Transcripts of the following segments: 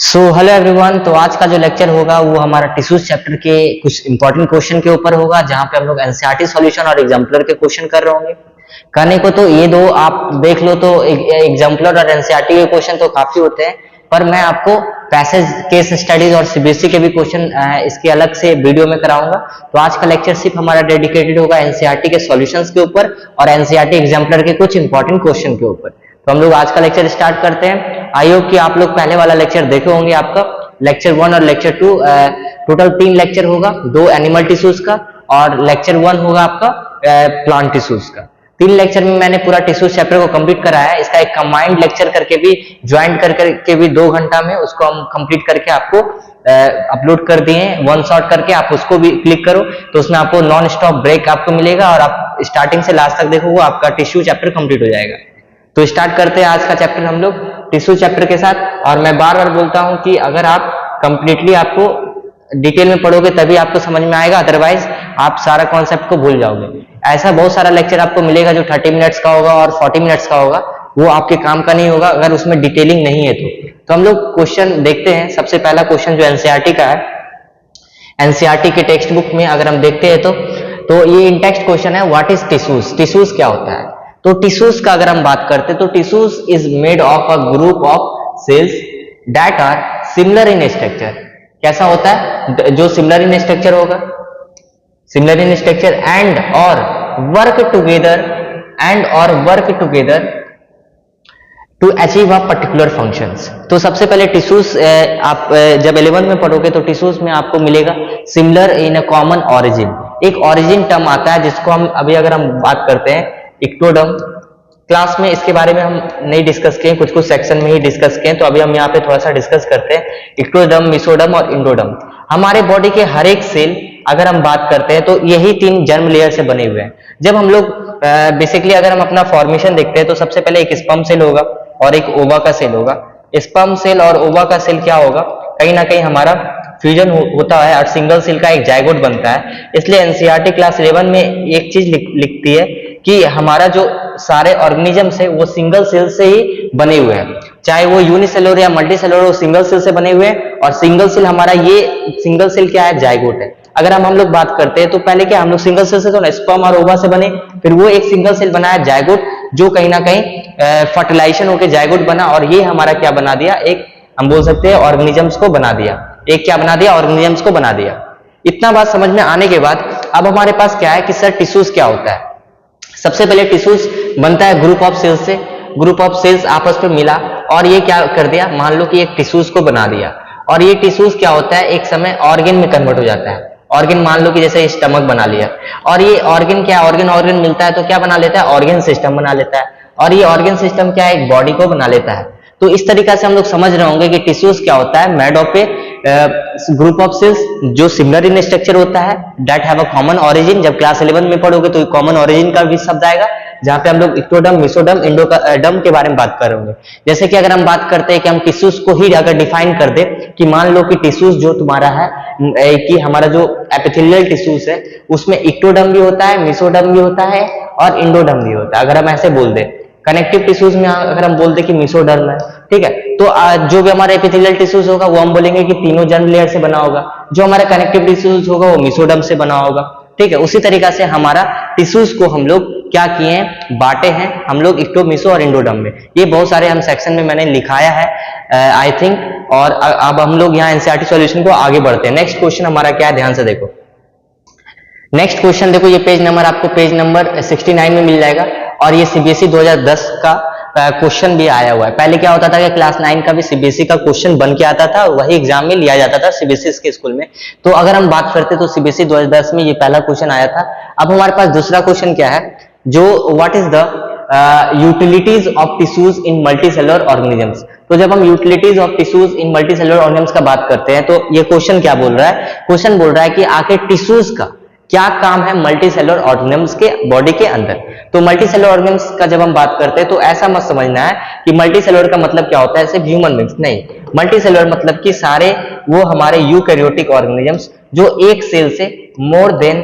Hello everyone. तो आज का जो लेक्चर होगा वो हमारा टिश्यूज चैप्टर के कुछ इंपॉर्टेंट क्वेश्चन के ऊपर होगा, जहां पे हम लोग एनसीईआरटी सॉल्यूशन और एग्जाम्पलर के क्वेश्चन कर रहे होंगे। करने को तो ये दो आप देख लो, तो एग्जाम्पलर और एनसीईआरटी के क्वेश्चन तो काफी होते हैं, पर मैं आपको पैसेज केस स्टडीज और सीबीएसई के भी क्वेश्चन इसके अलग से वीडियो में कराऊंगा। तो आज का लेक्चर सिर्फ हमारा डेडिकेटेड होगा एनसीईआरटी के सॉल्यूशंस के ऊपर और एनसीईआरटी एग्जाम्पलर के कुछ इंपॉर्टेंट क्वेश्चन के ऊपर। तो हम लोग आज का लेक्चर स्टार्ट करते हैं। आई होप कि आप लोग पहले वाला लेक्चर देखे होंगे, आपका लेक्चर 1 और लेक्चर 2, टोटल 3 लेक्चर होगा, 2 एनिमल टिश्यूज का और लेक्चर 1 होगा आपका प्लांट टिश्यूज का। 3 लेक्चर में मैंने पूरा टिश्यूज चैप्टर को कंप्लीट कराया है। इसका एक कंबाइंड लेक्चर करके भी ज्वाइंट करके भी 2 घंटा में उसको हम कंप्लीट करके आपको अपलोड कर दिए हैं, वन शॉट करके। आप उसको भी क्लिक करो तो उसमें आपको नॉन स्टॉप ब्रेक आपको मिलेगा और आप स्टार्टिंग से लास्ट तक देखोगे, आपका टिश्यू चैप्टर कंप्लीट हो जाएगा। तो स्टार्ट करते हैं आज का चैप्टर हम लोग टिश्यू चैप्टर के साथ। और मैं बार बार बोलता हूं कि अगर आप कंप्लीटली आपको डिटेल में पढ़ोगे तभी आपको समझ में आएगा, अदरवाइज आप सारा कॉन्सेप्ट को भूल जाओगे। ऐसा बहुत सारा लेक्चर आपको मिलेगा जो 30 मिनट्स का होगा और 40 मिनट्स का होगा, वो आपके काम का नहीं होगा अगर उसमें डिटेलिंग नहीं है तो हम लोग क्वेश्चन देखते हैं। सबसे पहला क्वेश्चन जो एनसीईआरटी का है, एनसीईआरटी के टेक्स्ट बुक में अगर हम देखते हैं तो ये इन टेक्स्ट क्वेश्चन है, व्हाट इज टिश्यूज। टिश्यूज क्या होता है? तो टिश्यूज का अगर हम बात करते हैं तो tissues is made of a group of cells that are similar in structure. कैसा होता है? जो सिमिलर इन स्ट्रक्चर होगा, सिमिलर इन स्ट्रक्चर एंड और work together to achieve a particular functions. तो सबसे पहले टिश्यूज आप जब 11 में पढ़ोगे तो टिश्यूज में आपको मिलेगा similar in a common origin. एक ऑरिजिन टर्म आता है जिसको हम अभी अगर हम बात करते हैं इक्टोडर्म, क्लास में इसके बारे में हम नहीं डिस्कस किए, कुछ सेक्शन में ही डिस्कस किए, तो अभी हम यहाँ पे थोड़ा सा डिस्कस करते हैं। इक्टोडर्म, मेसोडर्म और इंडोडर्म। हमारे बॉडी के हर एक सेल अगर हम बात करते हैं तो यही 3 जर्म लेयर से बने हुए हैं। जब हम लोग बेसिकली अगर हम अपना फॉर्मेशन देखते हैं तो सबसे पहले एक स्पर्म सेल होगा और एक ओवा का सेल होगा। स्पर्म सेल और ओवा का सेल क्या होगा, कहीं ना कहीं हमारा फ्यूजन होता है और सिंगल सेल का एक जाइगोट बनता है। इसलिए एनसीईआरटी क्लास 11 में एक चीज लिखती है कि हमारा जो सारे ऑर्गेनिजम्स है वो सिंगल सेल से ही बने हुए हैं, चाहे वो यूनिसेलुलर या मल्टीसेलुलर, वो सिंगल सेल से बने हुए हैं। और सिंगल सेल हमारा ये सिंगल सेल क्या है? जाइगोट है। अगर हम लोग बात करते हैं तो पहले क्या हम लोग सिंगल सेल से तो स्पर्म और ओवा से बने, फिर वो एक सिंगल सेल बनाया जाइगोट, जो कहीं ना कहीं फर्टिलाइजेशन होकर जाइगोट बना और ये हमारा क्या बना दिया? एक हम बोल सकते हैं ऑर्गेनिजम्स को बना दिया। एक क्या बना दिया? ऑर्गेनिजम्स को बना दिया। इतना बात समझ में आने के बाद अब हमारे पास क्या है कि सर टिश्यूज क्या होता है। सबसे पहले टिश्यूज बनता है ग्रुप ऑफ सेल्स से। ग्रुप ऑफ सेल्स आपस में मिला और ये क्या कर दिया, मान लो कि एक टिश्यूज को बना दिया। और ये टिश्यूज क्या होता है, एक समय ऑर्गन में कन्वर्ट हो जाता है। ऑर्गन मान लो कि जैसे स्टमक बना लिया, और ये ऑर्गन क्या, ऑर्गन मिलता है तो क्या बना लेता है? ऑर्गन सिस्टम बना लेता है। और ये ऑर्गन सिस्टम क्या है? एक बॉडी को बना लेता है। तो इस तरीका से हम लोग समझ रहे होंगे कि टिश्यूज क्या होता है, made of a group of cells जो सिमिलर इन स्ट्रक्चर होता है, that have a common origin. जब क्लास 11 में पढ़ोगे तो कॉमन ऑरिजिन का भी शब्द आएगा, जहां पे हम लोग इक्टोडर्म, मेसोडर्म, इंडोडर्म के बारे में बात कर रहे होंगे। जैसे कि अगर हम बात करते हैं कि हम टिश्यूज को ही अगर डिफाइन कर दे कि मान लो कि टिश्यूज जो तुम्हारा है कि हमारा जो एपिथेलियल टिश्यूज है उसमें इक्टोडर्म भी होता है, मेसोडर्म भी होता है और इंडोडर्म भी होता है। अगर हम ऐसे बोल दे कनेक्टिव टिश्यूज में अगर हम बोलते कि मेसोडर्म है, ठीक है, तो जो भी हमारा एपिथेलियल टिश्यूज होगा वो हम बोलेंगे कि तीनों जर्म लेयर से बना होगा। जो हमारा कनेक्टिव टिश्यूज होगा वो मेसोडर्म से बना होगा, ठीक है। उसी तरीका से हमारा टिश्यूज को हम लोग क्या किए हैं, बांटे हैं हम लोग इक्टो, मेसो और इंडोडर्म में। ये बहुत सारे हम सेक्शन में मैंने लिखाया है आई थिंक। और अब हम लोग यहाँ एनसीईआरटी सॉल्यूशन को आगे बढ़ते हैं। नेक्स्ट क्वेश्चन हमारा क्या है, ध्यान से देखो। नेक्स्ट क्वेश्चन देखो, ये पेज नंबर आपको पेज नंबर 69 में मिल जाएगा और ये सीबीएसई 2010 का क्वेश्चन भी आया हुआ है। पहले क्या होता था कि क्लास 9 का भी सीबीएसई का क्वेश्चन बन के आता था, वही एग्जाम में लिया जाता था सीबीएसई के स्कूल में। तो अगर हम बात करते तो सीबीएसई 2010 में ये पहला क्वेश्चन आया था। अब हमारे पास दूसरा क्वेश्चन क्या है, जो what is the utilities of tissues in multicellular organisms. तो जब हम utilities of tissues in multicellular organisms का बात करते हैं तो ये क्वेश्चन क्या बोल रहा है, क्वेश्चन बोल रहा है कि आखिर टिश्यूज का क्या काम है मल्टीसेलुलर ऑर्गेनिजम्स के बॉडी के अंदर। तो मल्टीसेलुलर ऑर्गेनिजम्स का जब हम बात करते हैं तो ऐसा मत समझना है कि मल्टीसेलुलर का मतलब क्या होता है सिर्फ ह्यूमन बींग्स, नहीं। मल्टीसेलुलर मतलब कि सारे वो हमारे यूकैरियोटिक ऑर्गेनिजम्स जो एक सेल से मोर देन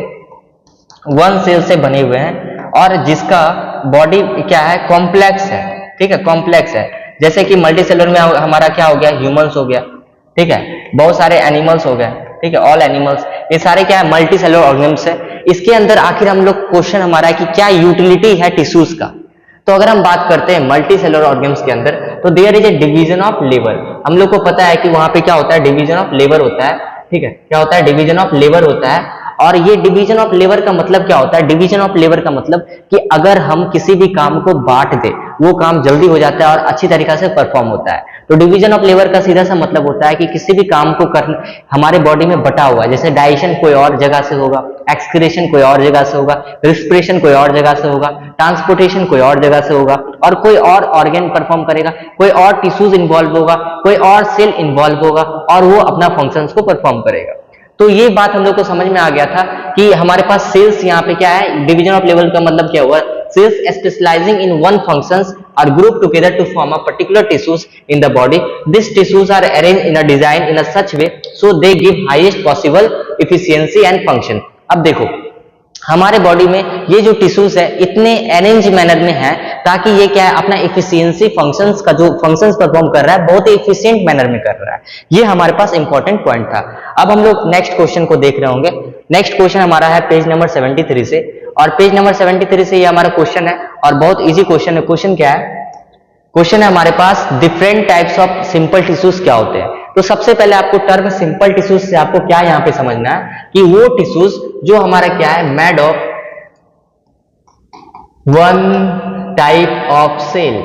1 सेल से बने हुए हैं और जिसका बॉडी क्या है, कॉम्प्लेक्स है, ठीक है, कॉम्प्लेक्स है। जैसे कि मल्टीसेलुलर में हमारा क्या हो गया, ह्यूमंस हो गया, ठीक है, बहुत सारे एनिमल्स हो गए, ठीक है, ऑल एनिमल्स, ये सारे क्या है, मल्टी सेलुलर ऑर्गेनिम्स है। इसके अंदर आखिर हम लोग क्वेश्चन हमारा है कि क्या यूटिलिटी है टिश्यूज का। तो अगर हम बात करते हैं मल्टी सेलुलर ऑर्गेनिम्स के अंदर, तो there is a division of labour. हम लोग को पता है कि वहां पे क्या होता है, डिवीजन ऑफ लेबर होता है, ठीक है, क्या होता है, डिवीजन ऑफ लेबर होता है। और ये डिवीजन ऑफ लेबर का मतलब क्या होता है, डिवीजन ऑफ लेबर का मतलब कि अगर हम किसी भी काम को बांट दे, वो काम जल्दी हो जाता है और अच्छी तरीके से परफॉर्म होता है। तो डिवीजन ऑफ लेबर का सीधा सा मतलब होता है कि किसी भी काम को करना हमारे बॉडी में बटा हुआ है, जैसे डाइजेशन कोई और जगह से होगा, एक्सक्रीशन कोई और जगह से होगा, रिस्पिरेशन कोई और जगह से होगा, ट्रांसपोर्टेशन कोई और जगह से होगा, और कोई और ऑर्गन परफॉर्म करेगा, कोई और टिश्यूज इन्वॉल्व होगा, कोई और सेल इन्वॉल्व होगा, और वो अपना फंक्शंस को परफॉर्म करेगा। तो ये बात हम लोग को समझ में आ गया था कि हमारे पास सेल्स यहाँ पे क्या है, डिवीजन ऑफ लेवल का मतलब क्या हुआ, cells specializing in one functions are grouped together to form a particular tissues in the body. These tissues are arranged in a design in a such way so they give highest possible efficiency and function. अब देखो हमारे body में ये जो tissues है इतने arrange manner में है ताकि ये क्या है, अपना एफिशिएंसी फंक्शंस का जो फंक्शंस परफॉर्म कर रहा है बहुत ही एफिशिएंट मैनर में कर रहा है। ये हमारे पास इंपॉर्टेंट पॉइंट था। अब हम लोग नेक्स्ट क्वेश्चन को देख रहे होंगे। नेक्स्ट क्वेश्चन हमारा है पेज नंबर 73 से, और पेज नंबर 73 से ये हमारा क्वेश्चन है और बहुत इजी क्वेश्चन है। क्वेश्चन क्या है, क्वेश्चन है हमारे पास different types of simple tissues क्या होते हैं। तो सबसे पहले आपको टर्म सिंपल टिश्यूज से आपको क्या यहाँ पे समझना है कि वो टिश्यूज जो हमारा क्या है, made of one type of cell,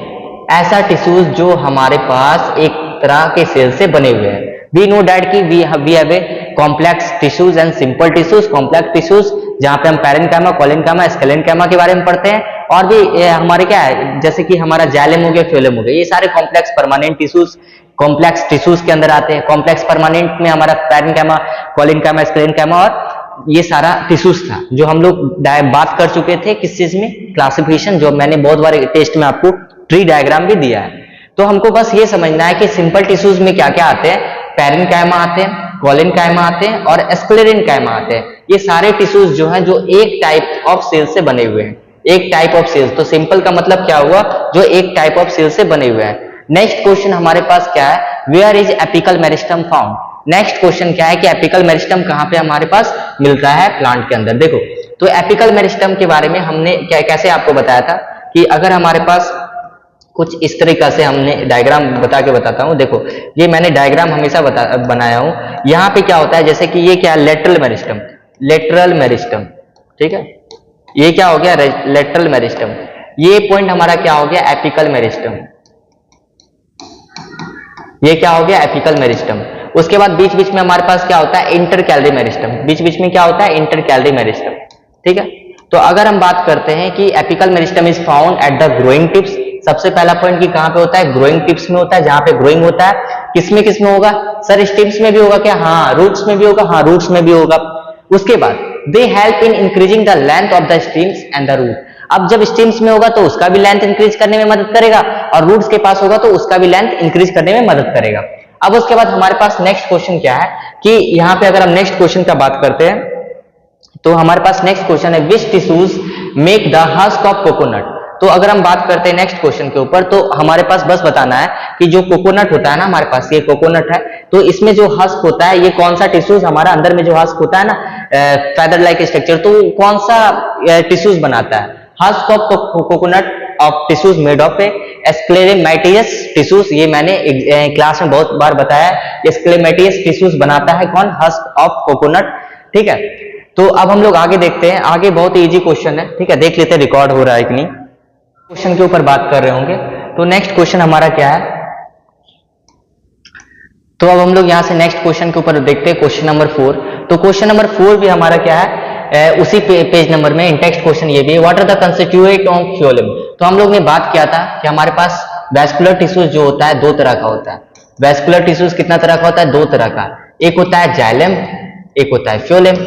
ऐसा टिश्यूज जो हमारे पास एक तरह के सेल से बने हुए हैं। वी नो डैट कि we have a complex tissues and simple tissues. Complex tissues जहां पे हम पैरेन्काइमा, कोलेनकाइमा, स्केलेनकाइमा के बारे में पढ़ते हैं, और भी हमारे क्या है, जैसे कि हमारा जाइलम हो गया, फ्लोएम हो गया, ये सारे complex permanent tissues complex tissues के अंदर आते हैं। कॉम्प्लेक्स परमानेंट में हमारा पैरेन्काइमा, कोलेनकाइमा, स्केलेनकाइमा और ये सारा टिश्यूज था जो हम लोग बात कर चुके थे किस चीज में, क्लासिफिकेशन, जो मैंने बहुत बार टेस्ट में आपको ट्री डायग्राम भी दिया है। तो हमको बस ये समझना है कि सिंपल टिश्यूज में क्या क्या आते हैं, पैरेन्काइमा आते हैं, कोलेनकाइमा आते हैं और स्क्लेरेनकाइमा आते हैं। ये सारे टिश्यूज जो हैं जो एक टाइप ऑफ सेल से बने हुए हैं, एक टाइप ऑफ सेल्स। तो सिंपल का मतलब क्या हुआ, जो एक टाइप ऑफ सेल से बने हुए हैं। नेक्स्ट क्वेश्चन हमारे पास क्या है, where is apical meristem found. Next question क्या है कि एपिकल मेरिस्टम कहां पे हमारे पास मिलता है प्लांट के अंदर। देखो तो एपिकल मेरिस्टम के बारे में हमने कैसे आपको बताया था कि अगर हमारे पास कुछ इस तरीका से हमने डायग्राम बता के बताता हूं। देखो ये मैंने डायग्राम हमेशा बनाया हूं। यहाँ पे क्या होता है, जैसे कि ये क्या है, लेटरल मेरिस्टम, लेटरल मेरिस्टम, ठीक है, ये क्या हो गया, लेटरल मेरिस्टम। ये पॉइंट हमारा क्या हो गया, एपिकल मेरिस्टम। ये क्या हो गया, एपिकल मेरिस्टम। उसके बाद बीच बीच में हमारे पास क्या होता है, इंटरकैलरी मेरिस्टम। बीच बीच में क्या होता है, इंटरकैलरी मेरिस्टम, ठीक है। तो अगर हम बात करते हैं कि apical meristem is found at the growing tips, सबसे पहला पॉइंट कि कहां पे होता है, ग्रोइंग टिप्स में होता है, जहां पे ग्रोइंग होता है। किसमें होगा सर, स्टिम्स में भी होगा क्या, हाँ। रूट्स में भी होगा, हाँ, रूट्स में भी होगा। उसके बाद they help in increasing the length of the stems and the root. अब जब स्टिम्स में होगा तो उसका भी लेंथ इंक्रीज करने में मदद करेगा, और रूट्स के पास होगा तो उसका भी लेंथ इंक्रीज करने में मदद करेगा। अब उसके बाद हमारे पास नेक्स्ट क्वेश्चन क्या है कि यहाँ पे अगर हम नेक्स्ट क्वेश्चन का बात करते हैं तो हमारे पास नेक्स्ट क्वेश्चन है, which tissues make the husk of coconut. तो अगर हम बात करते हैं नेक्स्ट क्वेश्चन के ऊपर, तो हमारे पास बस बताना है कि जो कोकोनट होता है ना, हमारे पास ये कोकोनट है, तो इसमें जो हस्क होता है, ये कौन सा टिश्यूज, हमारा अंदर में जो हस्क होता है ना, फेदर लाइक स्ट्रक्चर, तो कौन सा टिश्यूज बनाता है, husk of coconut of tissues made of sclerenchymatous tissues. ये मैंने क्लास में बहुत बार बताया, स्क्लेरेमाटियस टिश्यूज बनाता है कौन, हस्क ऑफ कोकोनट, ठीक है। तो अब हम लोग आगे देखते हैं, आगे बहुत ही इजी क्वेश्चन है, ठीक है, देख लेते हैं रिकॉर्ड हो रहा है कि नहीं। क्वेश्चन के ऊपर बात कर रहे होंगे, तो नेक्स्ट क्वेश्चन हमारा क्या है, तो अब हम लोग यहां से नेक्स्ट क्वेश्चन के ऊपर देखते हैं, क्वेश्चन नंबर 4। तो क्वेश्चन नंबर 4 भी हमारा क्या है, उसी पेज नंबर में टेक्स्ट क्वेश्चन ये भी है, what are the constituent of phloem. तो हम लोग ने बात किया था कि हमारे पास वैस्कुलर टिश्यूज जो होता है दो तरह का होता है। वैस्कुलर टिश्यूज कितना तरह का होता है, दो तरह का, एक होता है जाइलम, एक होता है फ्लोएम।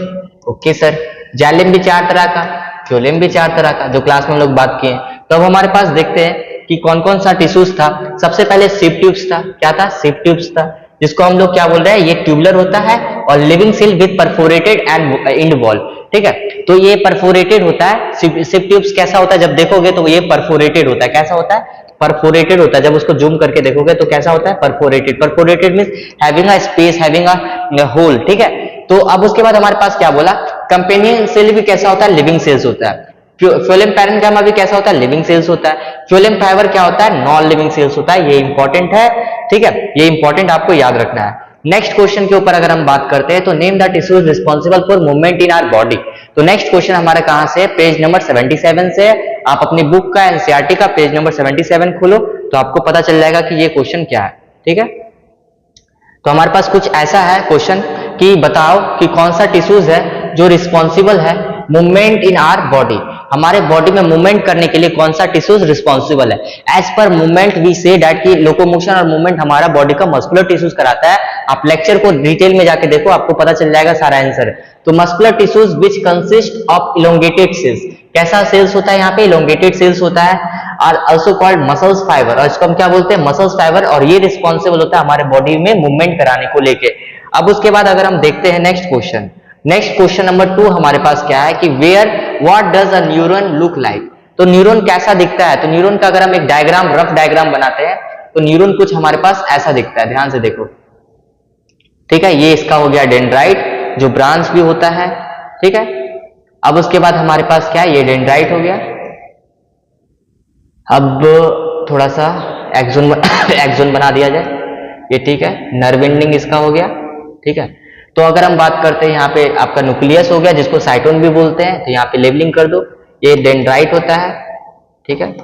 ओके सर, जाइलम भी 4 तरह का, फ्लोएम भी 4 तरह का, जो क्लास में हम लोग बात किए। तो अब हमारे पास देखते हैं कि कौन कौन सा टिश्यूज था। सबसे पहले सिप ट्यूब्स था, क्या था, सिप ट्यूब्स था, जिसको हम लोग क्या बोल रहे हैं, ये ट्यूबुलर होता है और living cell with perforated end end wall, ठीक है। तो ये परफोरेटेड होता है, सिप ट्यूब्स कैसा होता है, जब देखोगे तो ये परफोरेटेड होता है, कैसा होता है, परफोरेटेड होता है, जब उसको जूम करके देखोगे तो कैसा होता है, perforated. Perforated means having a space, having a hole, ठीक है। तो अब उसके बाद हमारे पास क्या बोला, कंपेनियन सेल भी कैसा होता है, लिविंग सेल्स होता है। फ्लोएम पैरेन्काइमा भी कैसा होता है, लिविंग सेल्स होता है। फ्लोएम फाइबर क्या होता है, नॉन लिविंग सेल्स होता है। ये इंपॉर्टेंट है, ठीक है, ये इंपॉर्टेंट आपको याद रखना है। नेक्स्ट क्वेश्चन के ऊपर अगर हम बात करते हैं तो name the tissues responsible for movement in our body. तो नेक्स्ट क्वेश्चन हमारा कहां से है, पेज नंबर 77 से। आप अपनी बुक का एनसीईआरटी का पेज नंबर 77 खोलो तो आपको पता चल जाएगा कि ये क्वेश्चन क्या है, ठीक है। तो हमारे पास कुछ ऐसा है क्वेश्चन कि बताओ कि कौन सा टिश्यूज है जो रिस्पॉन्सिबल है मूवमेंट इन आवर बॉडी। हमारे बॉडी में मूवमेंट करने के लिए कौन सा टिश्यूज रिस्पॉन्सिबल है। एज पर मूवमेंट वी से दैट कि लोकोमोशन और मूवमेंट हमारा बॉडी का मस्कुलर टिश्यूज कराता है। आप लेक्चर को डिटेल में जाके देखो, आपको पता चल जाएगा सारा आंसर। तो muscular tissues which consist of elongated cells, कैसा सेल्स होता है यहाँ पे, इलोंगेटेड सेल्स होता है, और आल्सो कॉल्ड मसल्स फाइबर, और इसको हम क्या बोलते हैं, मसल्स फाइबर। और ये रिस्पॉन्सिबल होता है हमारे बॉडी में मूवमेंट कराने को लेके। अब उसके बाद अगर हम देखते हैं next question, next question number 2 हमारे पास क्या है कि where what does a neuron look like. तो न्यूरॉन कैसा दिखता है, तो न्यूरॉन का अगर हम एक डायग्राम, रफ डायग्राम बनाते हैं तो न्यूरॉन कुछ हमारे पास ऐसा दिखता है, ध्यान से देखो, ठीक है। ये इसका हो गया डेंड्राइट, जो ब्रांच भी होता है, ठीक है। अब उसके बाद हमारे पास क्या है, ये डेंड्राइट हो गया। अब थोड़ा सा एक्सोन एक्सोन बना दिया जाए, ये ठीक है। नर्व एंडिंग इसका हो गया, ठीक है। तो अगर हम बात करते हैं यहाँ पे आपका न्यूक्लियस हो गया, जिसको साइटोन भी बोलते हैं, तो यहाँ पे लेबलिंग कर दो, ये डेंड्राइट होता है, ठीक है।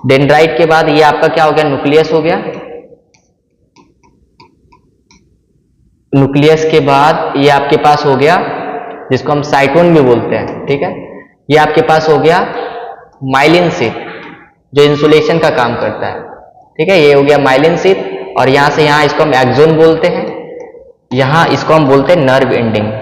डेंड्राइट के बाद ये आपका क्या हो गया, न्यूक्लियस हो गया। न्यूक्लियस के बाद ये आपके पास हो गया, जिसको हम साइटोन भी बोलते हैं, ठीक है। ये आपके पास हो गया माइलिन शीथ, जो इंसुलेशन का काम करता है, ठीक है। ये हो गया माइलिन शीथ, और यहां से यहां इसको हम एक्सोन बोलते हैं, यहां इसको हम बोलते हैं नर्व एंडिंग,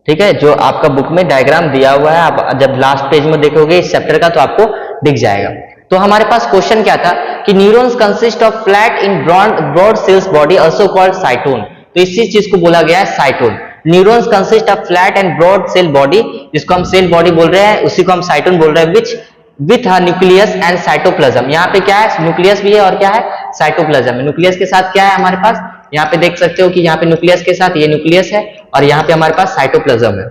ठीक है। जो आपका बुक में डायग्राम दिया हुआ है, आप जब लास्ट पेज में देखोगे इस चैप्टर का तो आपको दिख जाएगा। तो हमारे पास क्वेश्चन क्या था कि neurons consist of flat in broad cells body also called cyton. तो इसी चीज को बोला गया है cyton. Neurons consist of flat and broad cell body, जिसको हम सेल बॉडी बोल रहे हैं, उसी को हम साइटोन बोल रहे हैं, which with nucleus and cytoplasm. यहाँ पे क्या है, न्यूक्लियस भी है और क्या है, साइटोप्लाज्म है। न्यूक्लियस के साथ क्या है हमारे पास, यहाँ पे देख सकते हो कि यहाँ पे न्यूक्लियस के साथ ये न्यूक्लियस है, और यहाँ पे हमारे पास साइटोप्लाज्म है।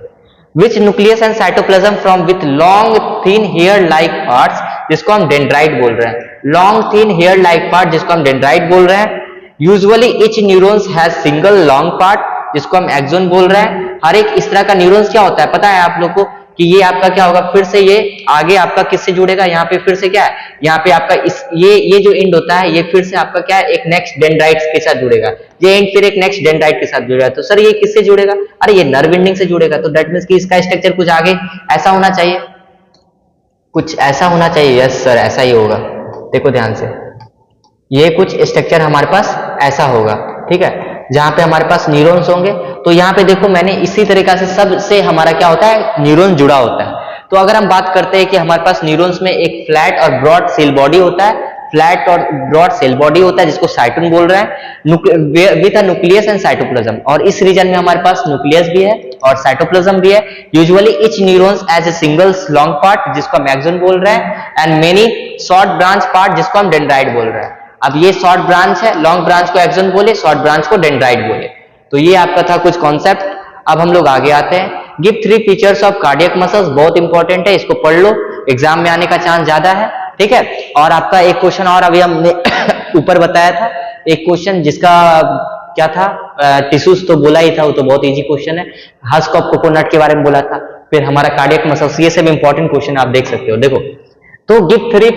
Which nucleus and cytoplasm from with long thin hair like parts, जिसको हम डेंड्राइट बोल रहे हैं। Long thin hair like part, जिसको हम डेंड्राइट बोल रहे हैं। Usually each neurons has single long part, जिसको हम एक्सोन बोल रहे हैं। हर एक इस तरह का न्यूरॉन्स क्या होता है पता है आप लोग को, कि ये आपका क्या होगा, फिर से ये आगे आपका किससे जुड़ेगा, यहाँ पे फिर से क्या है, यहाँ पे आपका इस ये जो एंड होता है, ये फिर से आपका क्या है, एक नेक्स्ट डेंड्राइट्स के साथ जुड़ेगा। ये एंड फिर एक नेक्स्ट डेंड्राइट के साथ जुड़ेगा। तो सर ये किससे जुड़ेगा, अरे ये नर्व एंडिंग से जुड़ेगा। तो दैट मींस कि इसका स्ट्रक्चर कुछ आगे ऐसा होना चाहिए, कुछ ऐसा होना चाहिए। यस सर ऐसा ही होगा, देखो ध्यान से, ये कुछ स्ट्रक्चर हमारे पास ऐसा होगा, ठीक है, जहां पे हमारे पास न्यूरॉन्स होंगे। तो यहाँ पे देखो मैंने इसी तरीका से सबसे हमारा क्या होता है, न्यूरॉन जुड़ा होता है। तो अगर हम बात करते हैं कि हमारे पास न्यूरॉन्स में एक फ्लैट और ब्रॉड सेल बॉडी होता है, फ्लैट और ब्रॉड सेल बॉडी होता है, जिसको साइटोन बोल रहे हैं, with a nucleus and cytoplasm. और इस रीजन में हमारे पास न्यूक्लियस भी है और साइटोप्लाज्म भी है। Usually each neurons has a single long part, जिसको हम एक्सोन बोल रहे हैं, and many short branch part, जिसको हम डेंड्राइट बोल रहे हैं। अब ये शॉर्ट ब्रांच है, लॉन्ग ब्रांच को एक्सोन बोले, शॉर्ट ब्रांच को डेंड्राइट बोले। तो ये आपका था कुछ कॉन्सेप्ट। अब हम लोग आगे आते हैं। Give 3 features of cardiac muscles, बहुत इंपॉर्टेंट है, इसको पढ़ लो, एग्जाम में आने का चांस ज्यादा है, ठीक है। और आपका एक क्वेश्चन और अभी हमने ऊपर बताया था, एक क्वेश्चन जिसका क्या था, टिश्यूज तो बोला ही था, वो तो बहुत इजी क्वेश्चन है। हस्क ऑफ कोकोनट के बारे में बोला था, फिर हमारा कार्डियक मसल्स, ये सब इंपॉर्टेंट क्वेश्चन आप देख सकते हो। देखो तो give 3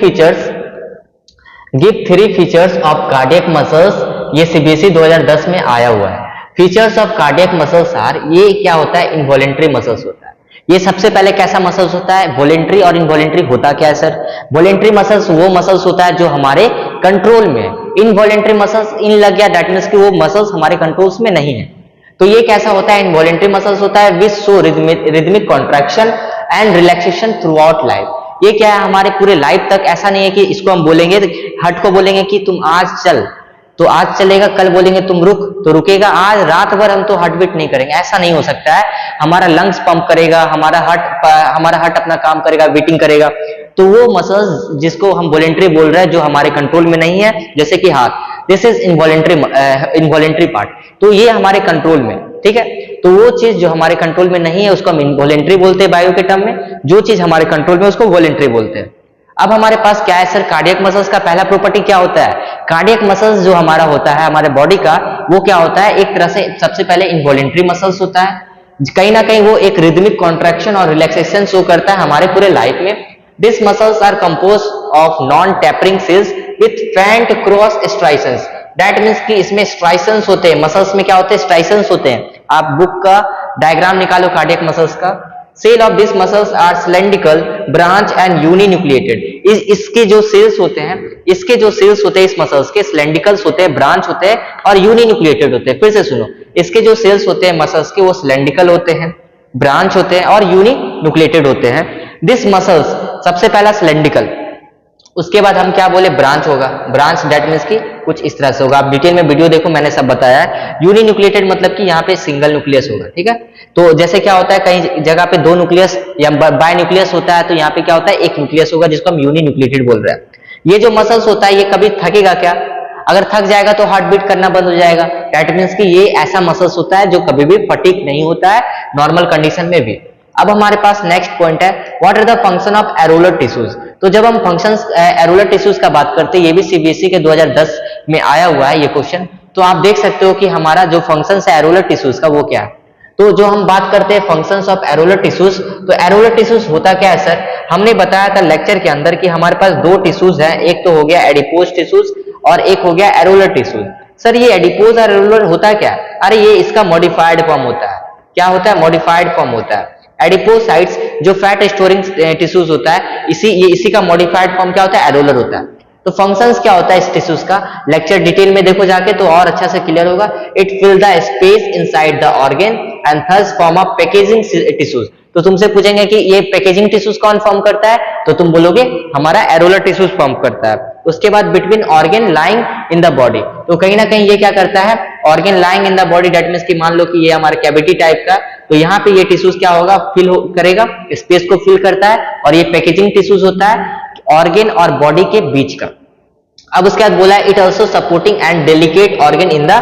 features of cardiac muscles, ये सीबीएसई 2010 में आया हुआ है। Features of cardiac muscles are, ये क्या होता है, इनवॉलेंट्री मसल्स होता है। ये सबसे पहले कैसा मसल्स होता है, वॉलेंट्री और इनवॉलेंट्री होता क्या है सर। वॉलेंट्री मसल्स वो मसल्स होता है जो हमारे कंट्रोल में है। इनवॉलेंट्री मसल्स इन लग गया, दैट मींस कि वो मसल्स हमारे कंट्रोल्स में नहीं है। तो ये कैसा होता है, इनवॉलेंट्री मसल्स होता है which show rhythmic contraction and relaxation through out life. ये क्या है, हमारे पूरे लाइफ तक ऐसा नहीं है कि इसको हम बोलेंगे, हट को बोलेंगे कि तुम आज चल तो आज चलेगा, कल बोलेंगे तुम रुक तो रुकेगा। आज रात भर हम तो हार्ट बीट नहीं करेंगे, ऐसा नहीं हो सकता है। हमारा लंग्स पंप करेगा, हमारा हार्ट अपना काम करेगा, बीटिंग करेगा। तो वो मसल्स जिसको हम वॉलेंट्री बोल रहे हैं, जो हमारे कंट्रोल में नहीं है, जैसे कि हाथ, दिस इज इनवॉलेंट्री पार्ट, तो ये हमारे कंट्रोल में, ठीक है। तो वो चीज जो हमारे कंट्रोल में नहीं है उसको हम इनवॉलेंट्री बोलते हैं बायो के टर्म में, जो चीज हमारे कंट्रोल में उसको वॉलेंट्री बोलते हैं। अब हमारे पास क्या है सर, कार्डियक मसल्स का पहला प्रॉपर्टी क्या होता है? कार्डियक मसल्स जो हमारा होता है हमारे बॉडी का, वो क्या होता है, एक तरह से सबसे पहले इनवॉलेंट्री मसल्स होता है। कहीं ना कहीं वो एक रिदमिक कॉन्ट्रैक्शन और रिलैक्सेशन शो करता है हमारे पूरे लाइफ में। This muscles are compose of non tapering cells with faint cross striations. That means कि इसमें स्ट्राइसेंस होते हैं, मसल्स में क्या होते हैं, स्ट्राइसेंस होते हैं। आप बुक का डायग्राम निकालो कार्डियक मसल्स का, cell of this muscles are cylindrical, branch and uninucleated. इसके जो सेल्स होते हैं, इस मसल्स के सिलेंड्रिकल्स होते हैं, ब्रांच होते हैं और यूनिन्यूक्लिएटेड होते हैं। फिर से सुनो, इसके जो सेल्स होते हैं मसल्स के, वो सिलेंड्रिकल होते हैं, ब्रांच होते हैं और यूनिन्यूक्लिएटेड होते हैं। दिस मसल्स, सबसे पहला सिलेंड्रिकल, उसके बाद हम क्या बोले, ब्रांच होगा। ब्रांच दैट मीन्स कि कुछ इस तरह से होगा। आप डिटेल में वीडियो देखो, मैंने सब बताया है। यूनिन्यूक्लिएटेड मतलब कि यहाँ पे सिंगल न्यूक्लियस होगा, ठीक है। तो जैसे क्या होता है, कई जगह पे दो न्यूक्लियस या बाय न्यूक्लियस होता है, तो यहाँ पे क्या होता है, एक न्यूक्लियस होगा, जिसको हम यूनिन्यूक्लिएटेड बोल रहे हैं। ये जो मसल्स होता है, ये कभी थकेगा क्या? अगर थक जाएगा तो हार्ट बीट करना बंद हो जाएगा। दैट मीन्स कि ये ऐसा मसल्स होता है जो कभी भी फटीग नहीं होता है, नॉर्मल कंडीशन में भी। अब हमारे पास नेक्स्ट पॉइंट है, what are the function of areolar tissues. तो जब हम फंक्शंस एरोलर टिश्यूज का बात करते हैं, ये भी सीबीएसई के 2010 में आया हुआ है ये क्वेश्चन। तो आप देख सकते हो कि हमारा जो फंक्शंस है एरोलर टिश्यूज का, वो क्या है। तो जो हम बात करते हैं फंक्शंस ऑफ एरोलर टिश्यूज, तो एरोलर टिश्यूज होता क्या है सर, हमने बताया था लेक्चर के अंदर कि हमारे पास दो टिश्यूज हैं, एक तो हो गया एडिपोज टिश्यूज और एक हो गया एरोलर टिश्यूज। सर ये एडिपोज और एरोलर होता क्या है? अरे ये इसका मॉडिफाइड फॉर्म होता है। क्या होता है? मॉडिफाइड फॉर्म होता है। एडिपोसाइट्स जो फैट स्टोरिंग टिश्यूज होता है, इसी का मॉडिफाइड फॉर्म क्या होता है, एरोलर होता है। तो फंक्शंस क्या होता है इस टिश्यूज का, लेक्चर डिटेल में देखो जाके तो और अच्छा से क्लियर होगा। It fill the space inside the organ and thus form a packaging tissues. तो तुमसे पूछेंगे कि ये पैकेजिंग टिश्यूज कौन फॉर्म करता है, तो तुम बोलोगे हमारा एरोलर टिश्यूज फॉर्म करता है। उसके बाद between organ lying in the body, तो कहीं ना कहीं ये क्या करता है, organ lying in the body, that means कि मान लो कि ये हमारा कैविटी टाइप का, तो यहाँ पे ये टिश्यूज क्या होगा, करेगा, स्पेस को फिल करता है, और ये पैकेजिंग टिश्यूज होता है ऑर्गन और बॉडी के बीच का। अब उसके बाद बोला it also supporting and delicate organ in the,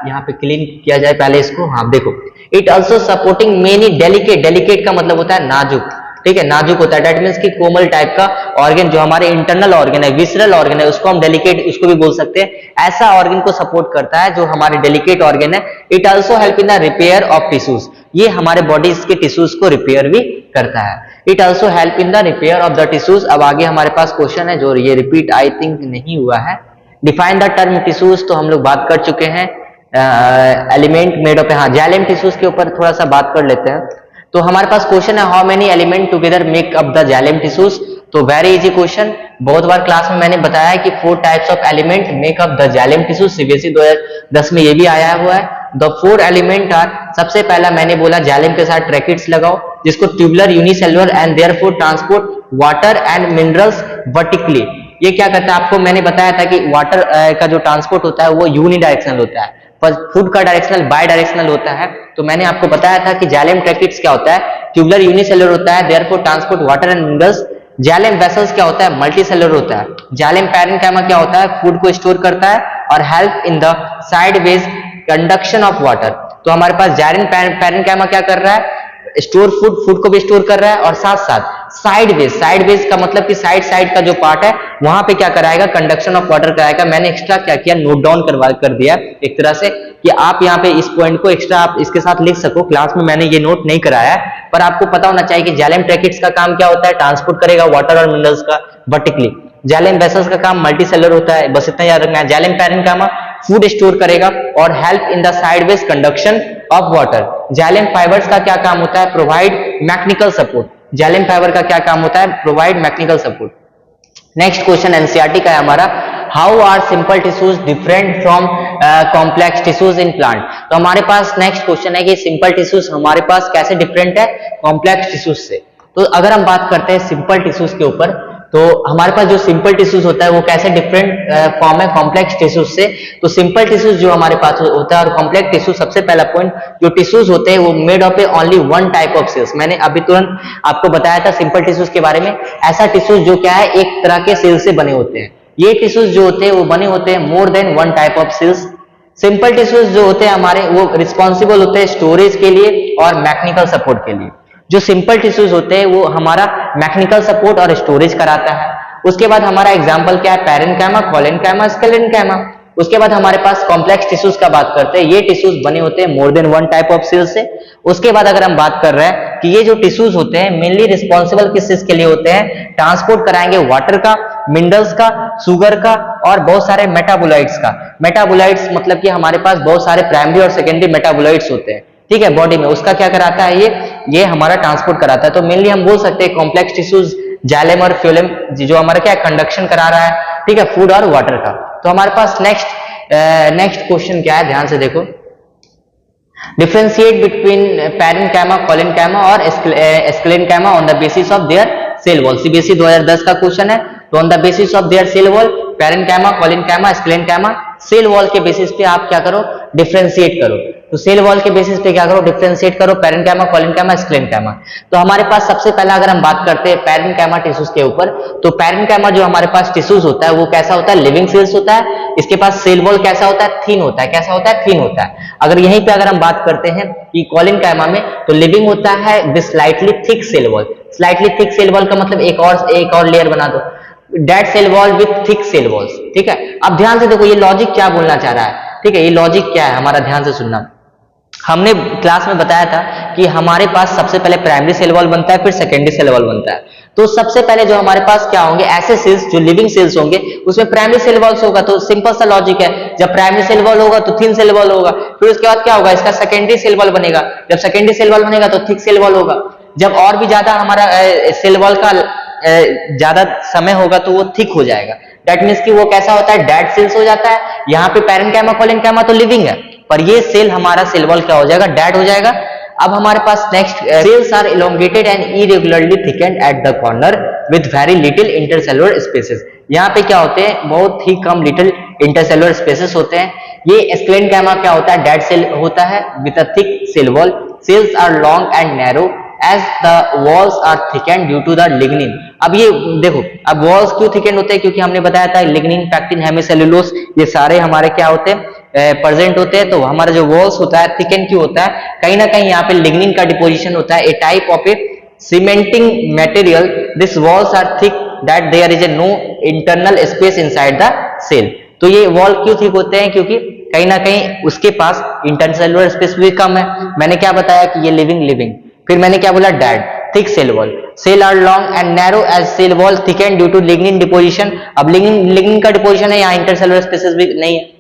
यहाँ पे क्लीन किया जाए पहले इसको, हाँ देखो, it also supporting many delicate का मतलब होता है नाजुक, ठीक है, नाजुक होता है। दैट मीन्स कि कोमल टाइप का ऑर्गन, जो हमारे इंटरनल ऑर्गन है, विसरल ऑर्गन है, उसको हम डेलिकेट, उसको भी बोल सकते हैं। ऐसा ऑर्गन को सपोर्ट करता है जो हमारे डेलिकेट ऑर्गन है। It also help in the repair of tissues, ये हमारे बॉडी के टिश्यूज को रिपेयर भी करता है। It also help in the repair of the tissues. अब आगे हमारे पास क्वेश्चन है जो ये रिपीट आई थिंक नहीं हुआ है। डिफाइन द टर्म टिश्यूज, तो हम लोग बात कर चुके हैं। एलिमेंट मेड ऑफ, हाँ जाइलम टिश्यूज के ऊपर थोड़ा सा बात कर लेते हैं। तो हमारे पास क्वेश्चन है, how many element together make up the xylem tissues. तो वेरी इजी क्वेश्चन, बहुत बार क्लास में मैंने बताया है कि 4 types of element make up the xylem tissues. CBSE 2010 में ये भी आया हुआ है। द 4 एलिमेंट आर, सबसे पहला मैंने बोला जाइलम के साथ ट्रैकेट्स लगाओ, जिसको tubular, unicellular and therefore transport water and minerals vertically. ये क्या करता है, आपको मैंने बताया था कि वाटर का जो ट्रांसपोर्ट होता है वो यूनिडायरेक्शनल होता है, पर फूड का डायरेक्शनल बाय डायरेक्शनल होता है। तो मैंने आपको बताया था कि जाइलम ट्रैकेट्स क्या होता है, ट्यूबुलर यूनिसेलुलर होता है, therefore transport water and minerals. Xylem vessels क्या होता है, मल्टीसेलुलर होता है। जाइलम पैरेन्काइमा क्या होता है, फूड को स्टोर करता है और help in the sideways conduction of water. तो हमारे पास जाइलम पैरेन्काइमा क्या कर रहा है, स्टोर फूड को भी स्टोर कर रहा है, और साथ साथ साइडवेज का मतलब कि साइड का जो पार्ट है वहां पे क्या कराएगा, कंडक्शन ऑफ वाटर कराएगा। मैंने एक्स्ट्रा क्या किया, नोट डाउन कर दिया एक तरह से, कि आप यहाँ पे इस पॉइंट को एक्स्ट्रा आप इसके साथ लिख सको। क्लास में मैंने ये नोट नहीं कराया, पर आपको पता होना चाहिए कि जाइलम ट्रैकेट्स का काम क्या होता है, ट्रांसपोर्ट करेगा वाटर और मिनरल्स का वर्टिकली। जाइलम वेसल्स का काम मल्टीसेलुलर होता है, बस इतना याद रखना है। जाइलम पैरेन्काइमा फूड स्टोर करेगा और help in the sideways conduction of water. Xylem fibres का क्या काम होता है, provide mechanical support. Xylem fibre का क्या काम होता है, provide mechanical support. Next question NCERT का है हमारा, how are simple tissues different from complex tissues in plant. तो हमारे पास नेक्स्ट क्वेश्चन है कि सिंपल टिश्यूज हमारे पास कैसे डिफरेंट है कॉम्प्लेक्स टिश्यूज से। तो अगर हम बात करते हैं सिंपल टिश्यूज के ऊपर, तो हमारे पास जो सिंपल टिश्यूज होता है वो कैसे डिफरेंट फॉर्म है कॉम्प्लेक्स टिश्यूज से। तो सिंपल टिश्यूज जो हमारे पास होता है और कॉम्प्लेक्स टिश्यू, सबसे पहला पॉइंट, जो टिश्यूज होते हैं वो made of a only one type of cells. मैंने अभी तुरंत आपको बताया था सिंपल टिश्यूज के बारे में। ऐसा टिश्यूज जो क्या है एक तरह के सेल से बने होते हैं। ये टिश्यूज जो होते हैं वो बने होते हैं more than one type of cells. Simple tissues जो होते हैं हमारे वो रिस्पॉन्सिबल होते हैं स्टोरेज के लिए और मैकेनिकल सपोर्ट के लिए। जो सिंपल टिश्यूज होते हैं वो हमारा मैकेनिकल सपोर्ट और स्टोरेज कराता है। उसके बाद हमारा एग्जांपल क्या है, पैरेन्काइमा, कोलेनकाइमा, स्क्लेरेनकाइमा। उसके बाद हमारे पास कॉम्प्लेक्स टिश्यूज का बात करते हैं। ये टिश्यूज बने होते हैं more than one type of cell से। उसके बाद अगर हम बात कर रहे हैं कि ये जो टिश्यूज होते हैं मेनली रिस्पॉन्सिबल किस चीज के लिए होते हैं, ट्रांसपोर्ट कराएंगे वाटर का, मिनरल्स का, शुगर का और बहुत सारे मेटाबोलाइट्स का। मेटाबोलाइट्स मतलब कि हमारे पास बहुत सारे प्राइमरी और सेकेंडरी मेटाबोलाइट्स होते हैं, ठीक है, बॉडी में। उसका क्या कराता है, ये हमारा ट्रांसपोर्ट कराता है। तो मेनली हम बोल सकते हैं कॉम्प्लेक्स टिश्यूज जाइलम और फ्लोएम जो हमारा क्या कंडक्शन करा रहा है, ठीक है, फूड और वाटर का। तो हमारे पास नेक्स्ट क्वेश्चन क्या है, ध्यान से देखो। डिफरेंशिएट बिटवीन पैरेन्काइमा, कोलेनकाइमा और sclerenchyma on the basis of their cell wall. CBSE 2010 का क्वेश्चन है। तो on the basis of their cell wall, parenchyma, collenchyma, sclerenchyma, cell wall के बेसिस पे आप क्या करो, डिफरेंशिएट करो। तो सेल वॉल के बेसिस पे क्या करो, डिफरेंशिएट करो, पैरेन्काइमा, कोलेनकाइमा, स्क्लेरेनकाइमा। तो हमारे पास सबसे पहला अगर हम बात करते हैं पैरेन्काइमा टिश्यूज के ऊपर, तो पैरेन्काइमा जो हमारे पास टिश्यूज होता है वो कैसा होता है, लिविंग सेल्स होता है। इसके पास सेल वॉल कैसा होता है, थिन होता है। कैसा होता है, थिन होता है। अगर यहीं पे अगर हम बात करते हैं कि कोलेनकाइमा में, तो लिविंग होता है with slightly thick cell wall. Slightly thick cell wall का मतलब एक और लेयर बना दो, dead cell wall with thick cell walls, ठीक है। अब ध्यान से देखो ये लॉजिक क्या बोलना चाह रहा है, ठीक है, ये लॉजिक क्या है हमारा, ध्यान से सुनना। हमने क्लास में बताया था कि हमारे पास सबसे पहले प्राइमरी सेल वॉल बनता है, फिर सेकेंडरी सेल वॉल बनता है। तो सबसे पहले जो हमारे पास क्या होंगे, ऐसे सेल्स जो लिविंग सेल्स होंगे उसमें प्राइमरी सेल वॉल्स होगा। तो सिंपल सा लॉजिक है, जब प्राइमरी सेल वॉल होगा तो थिन सेल वॉल होगा। फिर उसके बाद क्या होगा, इसका सेकेंडरी सेल वॉल बनेगा। जब सेकेंडरी सेल वॉल बनेगा तो थिक सेल वॉल होगा। जब और भी ज्यादा हमारा सेल वॉल का ज्यादा समय होगा तो वो थिक हो जाएगा। दैट मीन्स कि वो कैसा होता है, डेड सेल्स हो जाता है। यहाँ पे पैरेन्काइमा, कोलेनकाइमा तो लिविंग है, पर ये सेल हमारा सेल वॉल क्या हो जाएगा, डेड हो जाएगा। अब हमारे पास next, cells are elongated and irregularly thickened at the corner with very little intercellular spaces. यहाँ पे क्या होते हैं, बहुत ही कम लिटिल इंटरसेलुलर स्पेसेस होते हैं। ये स्क्लेरेनकाइमा क्या होता है, डेड सेल होता है with a thick cell wall. Cells are long and narrow as the walls are thickened due to the lignin। अब ये देखो, अब walls क्यों thickened होते हैं, क्योंकि हमने बताया था lignin, pectin, हेमिसेलुलोज ये सारे हमारे क्या होते हैं, प्रेजेंट होते हैं। तो हमारा जो walls होता है thicken क्यों होता है, कहीं ना कहीं यहाँ पे lignin का डिपोजिशन होता है। a type of a cementing material, this walls are thick that there is a no internal space inside the cell। तो ये वॉल क्यों थिक होते हैं, क्योंकि कहीं ना कहीं उसके पास इंटरसेलुलर स्पेस भी कम है। मैंने क्या बताया कि ये लिविंग, फिर मैंने क्या बोला, dead, thick cell wall. Cell are long and narrow as cell wall thickened due to lignin deposition. अब लिग्निन का डिपोजिशन है, यहाँ इंटरसेलुलर स्पेसेस भी नहीं है।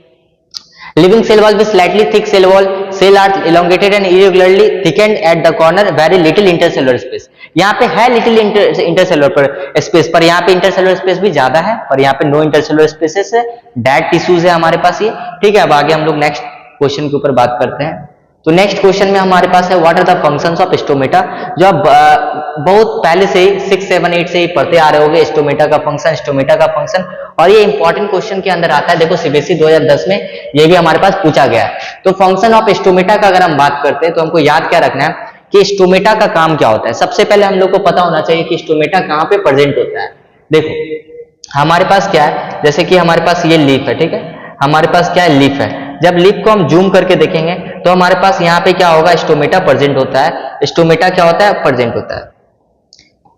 Living cell wall with slightly thick cell wall, cell are elongated and irregularly thickened at the corner, very little intercellular space. यहाँ पे है लिटिल इंटरसेलुलर स्पेस, पर यहाँ पे इंटरसेलुलर स्पेस भी ज्यादा है, पर यहाँ पे नो इंटरसेलुलर स्पेसेस है, डेड टिश्यूज है हमारे पास ये, ठीक है। अब आगे हम लोग नेक्स्ट क्वेश्चन के ऊपर बात करते हैं। तो नेक्स्ट क्वेश्चन में हमारे पास है, what are the functions of stomata. जो आप बहुत पहले से ही 6, 7, 8 से ही पढ़ते आ रहे होंगे, स्टोमेटा का फंक्शन, स्टोमेटा का फंक्शन। और ये इंपॉर्टेंट क्वेश्चन के अंदर आता है। देखो सीबीएसई 2010 में ये भी हमारे पास पूछा गया है। तो फंक्शन ऑफ स्टोमेटा का अगर हम बात करते हैं तो हमको याद क्या रखना है कि स्टोमेटा का काम क्या होता है। सबसे पहले हम लोग को पता होना चाहिए कि स्टोमेटा कहाँ पे प्रेजेंट होता है। देखो हमारे पास क्या है, जैसे कि हमारे पास ये लीफ है, ठीक है, हमारे पास क्या है, लीफ है। जब लीफ को हम जूम करके देखेंगे तो हमारे पास यहाँ पे क्या होगा, स्टोमेटा प्रेजेंट होता है। स्टोमेटा क्या होता है, प्रेजेंट होता है।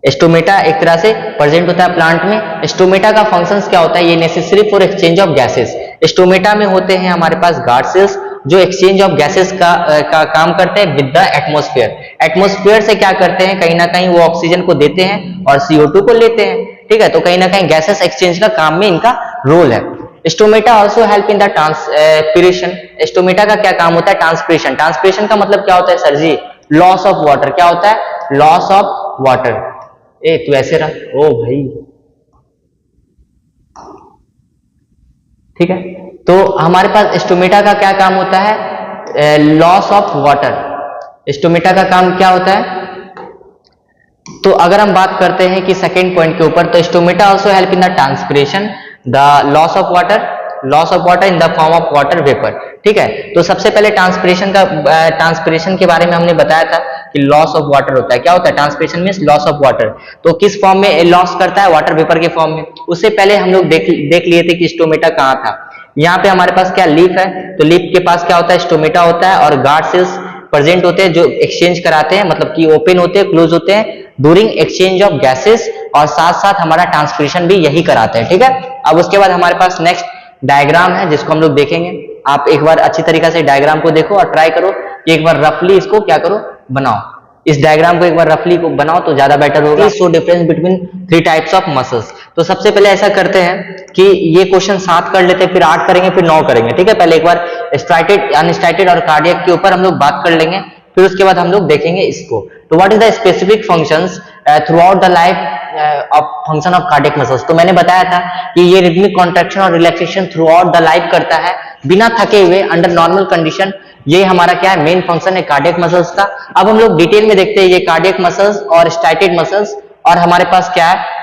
स्टोमेटा एक तरह से प्रेजेंट होता है प्लांट में। स्टोमेटा का फंक्शंस क्या होता है, ये necessary for exchange of gases. Stomata में होते हैं हमारे पास गार्ड सेल्स जो एक्सचेंज ऑफ गैसेस का काम करते हैं विद द एटमॉस्फेयर। एटमॉस्फेयर से क्या करते हैं, कहीं ना कहीं वो ऑक्सीजन को देते हैं और CO2 को लेते हैं, ठीक है। तो कहीं ना कहीं गैसेस एक्सचेंज का काम में इनका रोल है। Stomata also help in the transpiration. Stomata का क्या काम होता है, ट्रांसपिरेशन। ट्रांसपिरेशन का मतलब क्या होता है sir ji, loss of water. क्या होता है, लॉस ऑफ वाटर। ए तू ऐसे रख, ओ भाई, ठीक है। तो हमारे पास स्टोमेटा का क्या काम होता है, लॉस ऑफ वाटर। स्टोमेटा का काम क्या होता है, तो अगर हम बात करते हैं कि सेकेंड पॉइंट के ऊपर, तो stomata also help in the transpiration, the loss of water in the form of water vapour. ठीक है, तो सबसे पहले ट्रांसपिरेशन के बारे में हमने बताया था कि लॉस ऑफ वाटर होता है। क्या होता है? Transpiration means loss of water. तो किस फॉर्म में लॉस करता है? वाटर वेपर के फॉर्म में। उससे पहले हम लोग देख लिए थे कि स्टोमेटा कहाँ था। यहाँ पे हमारे पास क्या लीफ है, तो लीफ के पास क्या होता है? स्टोमेटा होता है, और गार्ड सेल्स प्रेजेंट होते हैं जो एक्सचेंज कराते हैं, मतलब कि ओपन होते हैं, क्लोज होते हैं ड्यूरिंग एक्सचेंज ऑफ गैसेस, और साथ साथ हमारा ट्रांसपिरेशन भी यही कराते हैं। ठीक है, अब उसके बाद हमारे पास नेक्स्ट डायग्राम है जिसको हम लोग देखेंगे। आप एक बार अच्छी तरीके से डायग्राम को देखो और ट्राई करो कि एक बार रफली इसको क्या करो, बनाओ। इस डायग्राम को एक बार रफली को बनाओ तो ज्यादा बेटर होगा। So difference between 3 types of muscles. तो सबसे पहले ऐसा करते हैं कि ये क्वेश्चन 7 कर लेते हैं, फिर 8 करेंगे, फिर 9 करेंगे। ठीक है, पहले एक बार स्ट्राइटेड, अनस्ट्राइटेड और कार्डियक के ऊपर हम लोग बात कर लेंगे, फिर उसके बाद हम लोग देखेंगे इसको। तो what is the specific functions through out the life of function of cardiac muscles. तो मैंने बताया था कि ये रिदमिक कॉन्ट्रैक्शन और relaxation through out the life करता है बिना थके हुए, अंडर नॉर्मल कंडीशन। ये हमारा क्या है? मेन फंक्शन है कार्डियक मसल्स का। अब हम लोग डिटेल में देखते हैं ये कार्डियक मसल्स और स्ट्राइटेड मसल्स, और हमारे पास क्या है,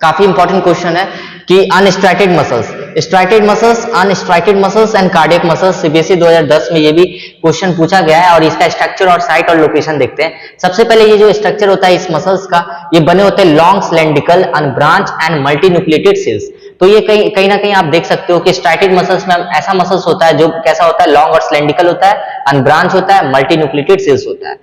काफी इंपॉर्टेंट क्वेश्चन है कि unstriated muscles, striated muscles, unstriated muscles and cardiac muscles. CBSE 2010 में ये भी क्वेश्चन पूछा गया है, और इसका स्ट्रक्चर और साइट और लोकेशन देखते हैं। सबसे पहले ये जो स्ट्रक्चर होता है इस मसल्स का, ये बने होते हैं long cylindrical unbranch and multinucleated cells. तो ये कहीं ना कहीं आप देख सकते हो कि स्ट्राइटेड मसल्स में ऐसा मसल्स होता है जो कैसा होता है? लॉन्ग और सिलेंड्रिकल होता है, अनब्रांच होता है, मल्टीन्यूक्लिएटेड सेल्स होता है।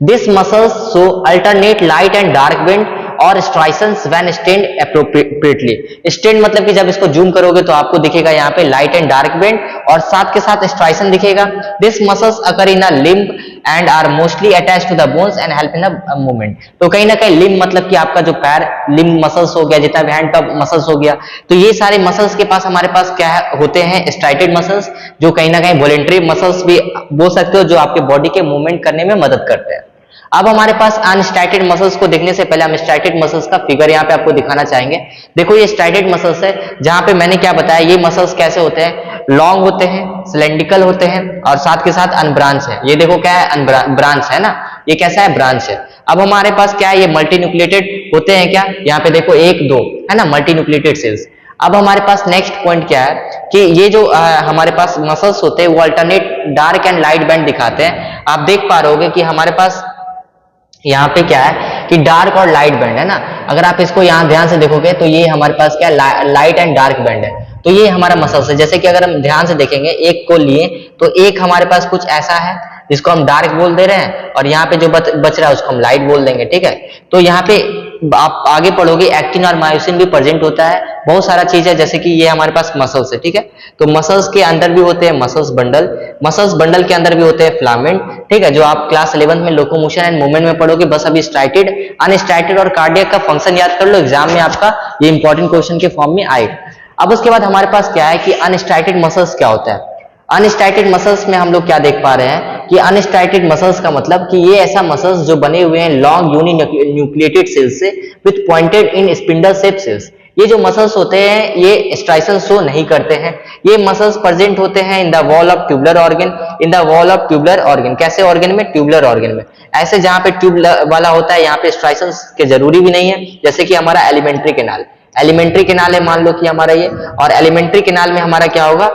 This muscles show alternate light and dark band और striations when stained appropriately. Stained मतलब कि जब इसको जूम करोगे तो आपको दिखेगा यहाँ पे लाइट एंड डार्क बेंड, और साथ के साथ स्ट्राइशन दिखेगा। This muscles occur in a limb and are mostly attached to the bones and help in the movement. तो कहीं ना कहीं लिम्ब मतलब कि आपका जो पैर, लिम्ब मसल्स हो गया, जितना भी हैंड का मसल्स हो गया, तो ये सारे मसल्स के पास हमारे पास क्या होते हैं? स्ट्राइटेड मसल्स, जो कहीं ना कहीं वॉलेंटरी मसल्स भी बोल सकते हो, जो आपके बॉडी के मूवमेंट करने में मदद करते हैं। अब हमारे पास अनस्ट्राइटेड मसल्स को देखने से पहले हम स्ट्राइटेड मसल्स का फिगर यहाँ पे आपको दिखाना चाहेंगे। देखो ये स्ट्राइटेड मसल्स है, जहां पे मैंने क्या बताया, ये मसल्स कैसे होते हैं? लॉन्ग होते हैं, सिलेंड्रिकल होते हैं, और साथ के साथ अनब्रांच है। ये देखो क्या है? ब्रांच है ना, ये कैसा है? ब्रांच है। अब हमारे पास क्या है? ये मल्टीन्यूक्लिएटेड होते हैं क्या? यहाँ पे देखो 1 2 है ना, मल्टीन्यूक्लिएटेड सेल्स। अब हमारे पास नेक्स्ट पॉइंट क्या है कि ये जो हमारे पास मसल्स होते हैं वो alternate dark and light band दिखाते हैं। आप देख पा रहे होगे कि हमारे पास यहाँ पे क्या है कि डार्क और लाइट बैंड है ना। अगर आप इसको यहाँ ध्यान से देखोगे तो ये हमारे पास क्या लाइट एंड डार्क बैंड है। तो ये हमारा मसल्स है। जैसे कि अगर हम ध्यान से देखेंगे, एक को लिए तो एक हमारे पास कुछ ऐसा है जिसको हम डार्क बोल दे रहे हैं, और यहाँ पे जो बच रहा है उसको हम लाइट बोल देंगे। ठीक है, तो यहाँ पे आप आगे पढ़ोगे एक्टिन और मायोसिन भी प्रेजेंट होता है, बहुत सारा चीज है। जैसे कि ये हमारे पास मसल्स है। ठीक है, तो मसल्स के अंदर भी होते हैं मसल्स बंडल के अंदर भी होते हैं फिलामेंट। ठीक है, जो आप क्लास 11 में लोकोमोशन एंड मूवमेंट में पढ़ोगे। बस अभी स्ट्राइटेड, अनस्ट्राइटेड और कार्डियक का फंक्शन याद कर लो, एग्जाम में आपका ये इंपॉर्टेंट क्वेश्चन के फॉर्म में आएगा। अब उसके बाद हमारे पास क्या है कि अनस्ट्राइटेड मसल्स क्या होता है। अनस्ट्राइटेड मसल्स में हम लोग क्या देख पा रहे हैं कि अनस्ट्राइटेड मसल्स का मतलब कि ये ऐसा मसल्स जो बने हुए हैं लॉन्ग यूनिन्यूक्लिएटेड सेल्स से with pointed in spindle shape cells. ये जो मसल्स होते हैं ये स्ट्राइशन शो नहीं करते हैं। ये मसल्स प्रेजेंट होते हैं in the wall of tubular organ. कैसे ऑर्गन में? ट्यूबुलर ऑर्गन में। ऐसे जहां पे ट्यूब वाला होता है यहाँ पे स्ट्राइशन के जरूरी भी नहीं है। जैसे कि हमारा एलिमेंट्री केनाल है, मान लो कि हमारा ये, और एलिमेंट्री केनाल में हमारा क्या होगा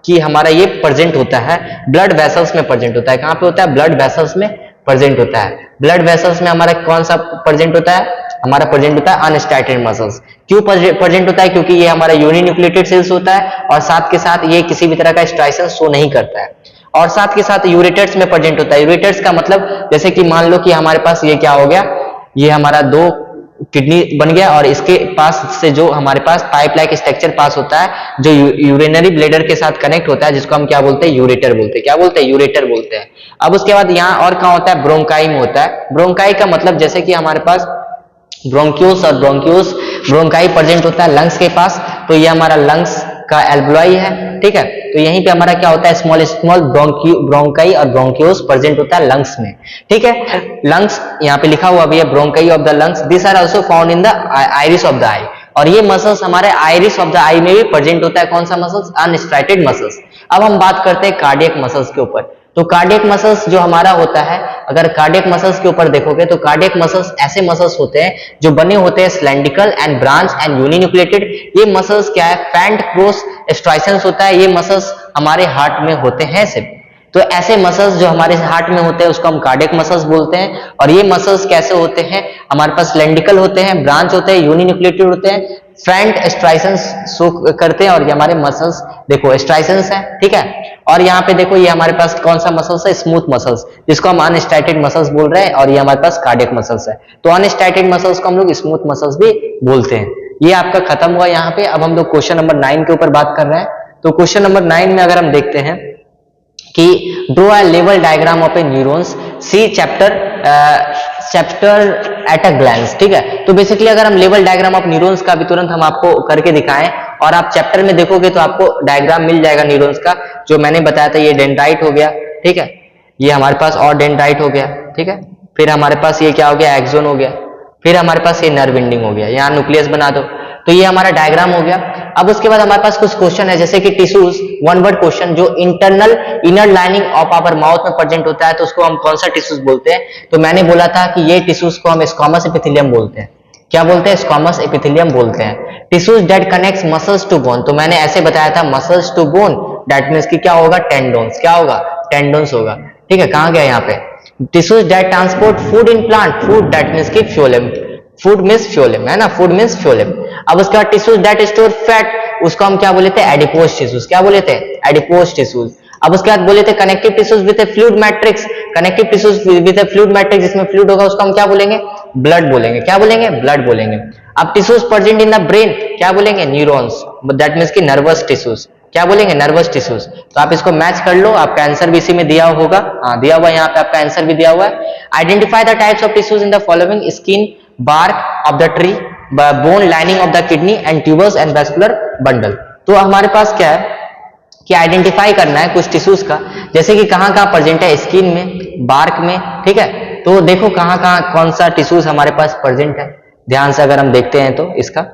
कि हमारा ये प्रेजेंट होता है ब्लड वेसल्स में प्रेजेंट होता है। कहां पे होता है? ब्लड वेसल्स में प्रेजेंट होता है। ब्लड वेसल्स में हमारा कौन सा प्रेजेंट होता है? हमारा प्रेजेंट होता है अनस्ट्राइटेड मसल्स। क्यों प्रेजेंट होता है? क्योंकि ये हमारा यूनिन्यूक्लिएटेड सेल्स होता है, और साथ के साथ ये किसी भी तरह का स्ट्राइशन शो नहीं करता है, और साथ के साथ यूरेटर्स में प्रेजेंट होता है। यूरेटर्स का मतलब जैसे कि मान लो कि हमारे पास ये क्या हो गया, ये हमारा 2 किडनी बन गया, और इसके पास से जो हमारे पास पाइप लाइक स्ट्रक्चर पास होता है जो यूरिनरी ब्लैडर के साथ कनेक्ट होता है, जिसको हम क्या बोलते हैं? यूरेटर बोलते हैं। क्या बोलते हैं? यूरेटर बोलते हैं। अब उसके बाद यहाँ और कहाँ होता है? ब्रोंकाई में होता है। ब्रोंकाई का मतलब जैसे कि हमारे पास ब्रोंक्यूल्स और ब्रोंकाई प्रेजेंट होता है लंग्स के पास। तो ये हमारा लंग्स का एल्वुलाई है। ठीक है, तो यहीं पे हमारा क्या होता है? स्मॉल ब्रोंकाई और ब्रोंक्यूल्स प्रेजेंट होता है लंग्स में। ठीक है, लंग्स यहाँ पे लिखा हुआ भी है, bronchi of the lungs. This are also found in the iris of the eye. और ये मसल्स हमारे आइरिस ऑफ द आई में भी प्रेजेंट होता है। कौन सा मसल्स? Unstriated muscles. अब हम बात करते हैं कार्डियक मसल्स के ऊपर। तो कार्डियक मसल्स जो हमारा होता है, अगर कार्डियक मसल्स के ऊपर देखोगे तो कार्डियक मसल्स ऐसे मसल्स होते हैं जो बने होते हैं cylindrical and branch and uninucleated. ये मसल्स क्या है, फैंट क्रॉस स्ट्राइसेंस होता है, ये मसल्स हमारे हार्ट में होते हैं सिर्फ। तो ऐसे मसल्स जो हमारे हार्ट में होते हैं उसको हम कार्डियक मसल्स बोलते हैं। और ये मसल्स कैसे होते हैं, हमारे पास सिलेंड्रिकल होते हैं, ब्रांच होते हैं, यूनिन्यूक्लिएटेड होते हैं, फ्रंट स्ट्राइसेंस शो करते हैं। और ये हमारे मसल्स देखो स्ट्राइसेंस है, ठीक है। और यहाँ पे देखो ये हमारे पास कौन सा मसल्स है, स्मूथ मसल्स, जिसको हम अनस्टाइटेड मसल्स बोल रहे हैं। और ये हमारे पास कार्डियक मसल्स है। तो अनस्टाइटेड मसल्स को हम लोग स्मूथ मसल्स भी बोलते हैं। ये आपका खत्म हुआ यहाँ पे। अब हम लोग क्वेश्चन नंबर 9 के ऊपर बात कर रहे हैं। तो क्वेश्चन नंबर 9 में अगर हम देखते हैं कि draw a level diagram of a neurons, see chapter at a glance, ठीक है। तो बेसिकली अगर हम लेवल डायग्राम ऑफ न्यूरॉन्स का भी तुरंत हम आपको करके दिखाएं और आप चैप्टर में देखोगे तो आपको डायग्राम मिल जाएगा न्यूरॉन्स का, जो मैंने बताया था। ये डेंड्राइट हो गया, ठीक है, ये हमारे पास और डेंड्राइट हो गया, ठीक है। फिर हमारे पास ये क्या हो गया, एक्सोन हो गया। फिर हमारे पास ये नर्व एंडिंग हो गया, यहाँ न्यूक्लियस बना दो। तो ये हमारा डायग्राम हो गया। अब उसके बाद हमारे पास कुछ क्वेश्चन है, जैसे कि टिश्यूज, वन वर्ड क्वेश्चन, जो internal inner lining of our mouth में प्रेजेंट होता है, तो उसको हम कौन सा टिश्यूज बोलते हैं। तो मैंने बोला था कि ये टिश्यूज को हम स्क्वामस एपिथेलियम बोलते हैं। क्या बोलते हैं, स्क्वामस एपिथेलियम बोलते हैं। Tissues that connects muscles to bone, तो मैंने ऐसे बताया था muscles to bone, that means कि क्या होगा, टेंडोन्स, क्या होगा, टेंडोन्स होगा, ठीक है। कहां गया यहाँ पे, tissues that transport food in plant, food that means कि फ्लोएम, फूड मींस फ्लोएम, है ना, फूड मींस फ्लोएम। अब उसके बाद टिश्यूज दैट स्टोर फैट, उसको हम क्या बोले थे, एडिपोज टिश्यूज, क्या बोले थे, एडिपोज टिश्यूज। अब उसके बाद बोले थे connective tissues with A fluid matrix, connective tissues with A fluid matrix, जिसमें फ्लूइड होगा उसको हम क्या बोलेंगे, ब्लड बोलेंगे, क्या बोलेंगे, ब्लड बोलेंगे। अब tissues present in the brain, क्या बोलेंगे, न्यूरॉन्स, दैट मींस कि नर्वस टिश्यूज, क्या बोलेंगे, नर्वस टिश्यूज। तो आप इसको मैच कर लो, आपका आंसर भी इसी में दिया होगा, हाँ दिया हुआ है, यहाँ पे आपका आंसर भी दिया हुआ है। Identify the types of tissues in the following, skin, bark of the tree, bone lining of the kidney and tubers and vascular bundle। तो हमारे पास क्या है कि आइडेंटिफाई करना है कुछ टिश्यूज का, जैसे कि कहां कहां प्रेजेंट है, स्किन में, बार्क में, ठीक है। तो देखो कहां कहां कौन सा टिश्यूज हमारे पास प्रेजेंट है, ध्यान से अगर हम देखते हैं तो इसका,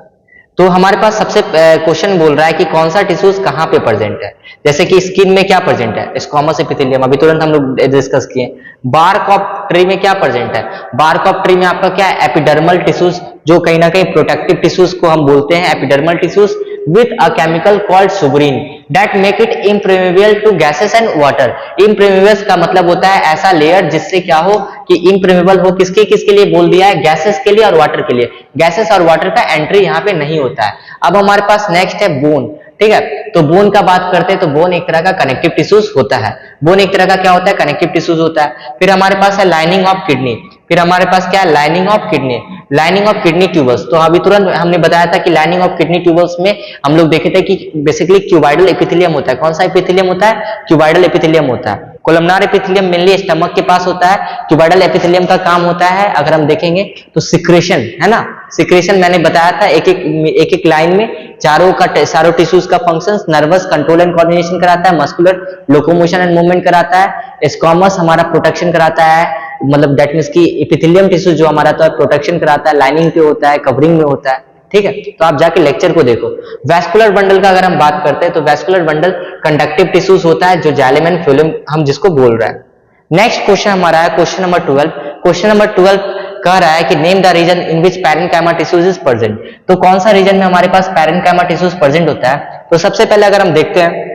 तो हमारे पास सबसे क्वेश्चन बोल रहा है कि कौन सा टिश्यूज कहां पे प्रेजेंट है। जैसे कि स्किन में क्या प्रेजेंट है, स्क्वामस एपिथेलियम, अभी तुरंत हम लोग डिस्कस किए। बार्क ऑफ ट्री में क्या प्रेजेंट है, बार्क ऑफ ट्री में आपका क्या है, एपिडर्मल टिश्यूज, जो कहीं ना कहीं प्रोटेक्टिव टिश्यूज को हम बोलते हैं epidermal tissues, with a chemical called suberin that make it impermeable to gases and water. Impermeable का मतलब होता है ऐसा लेयर जिससे क्या हो कि इम्प्रेमेबल हो, किसके किसके लिए बोल दिया है, गैसेस के लिए और वाटर के लिए। गैसेस और वाटर का एंट्री यहाँ पे नहीं होता है। अब हमारे पास नेक्स्ट है बोन, ठीक है। तो बोन का बात करते हैं तो बोन एक तरह का कनेक्टिव टिश्यूज होता है। बोन एक तरह का क्या होता है, कनेक्टिव टिश्यूज होता है। फिर हमारे पास है लाइनिंग ऑफ किडनी, फिर हमारे पास क्या है, lining of kidney, lining of kidney tubules. तो अभी तुरंत हमने बताया था कि लाइनिंग ऑफ किडनी ट्यूबल्स में हम लोग देखे थे कि बेसिकली क्यूबाइडल एपिथेलियम होता है। कौन सा एपिथेलियम होता है, क्यूबाइडल एपिथेलियम होता है। कोलमनार एपिथेलियम मेनली स्टमक के पास होता है। क्यूबाइडल एपिथेलियम का काम होता है, अगर हम देखेंगे तो सिक्रेशन, है ना, सिक्रेशन मैंने बताया था, एक एक लाइन में चारों टिश्यूज का functions, nervous control and coordination कराता है, मस्कुलर लोकोमोशन एंड मूवमेंट कराता है, स्क्वामस हमारा प्रोटेक्शन कराता है, मतलब दैट मींस कि एपिथेलियम टिश्यू जो हमारा तो प्रोटेक्शन कराता है, लाइनिंग पे होता है, कवरिंग में होता है, ठीक है। तो आप जाके लेक्चर को देखो। वैस्कुलर बंडल का अगर हम बात करते हैं तो वैस्कुलर बंडल कंडक्टिव टिश्यूज होता है, जो जाइलम एंड फ्लोएम हम जिसको बोल रहे हैं। नेक्स्ट क्वेश्चन हमारा है क्वेश्चन नंबर 12। क्वेश्चन नंबर 12 कह रहा है कि name the region in which parenchyma tissues is present. तो कौन सा रीजन में हमारे पास पैरेन्काइमा टिश्यूज प्रेजेंट होता है। तो सबसे पहले अगर हम देखते हैं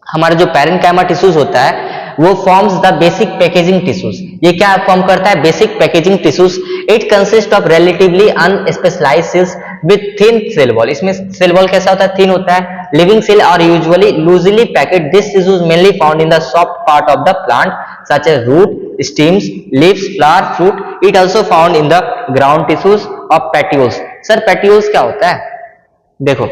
हमारा जो पैरेन्काइमा टिश्यूज होता है वो forms the basic packaging tissues. ये क्या फॉर्म करता है, basic packaging tissues. It consist of relatively unspecialised cells with thin cell wall. इसमें सेल वॉल कैसा होता है, थिन होता है। Living cell are usually loosely packed. This tissues mainly found in the soft part of the plant such as root, stems, leaves, flower, fruit. It also found in the ground tissues of petioles. Sir petioles क्या होता है, देखो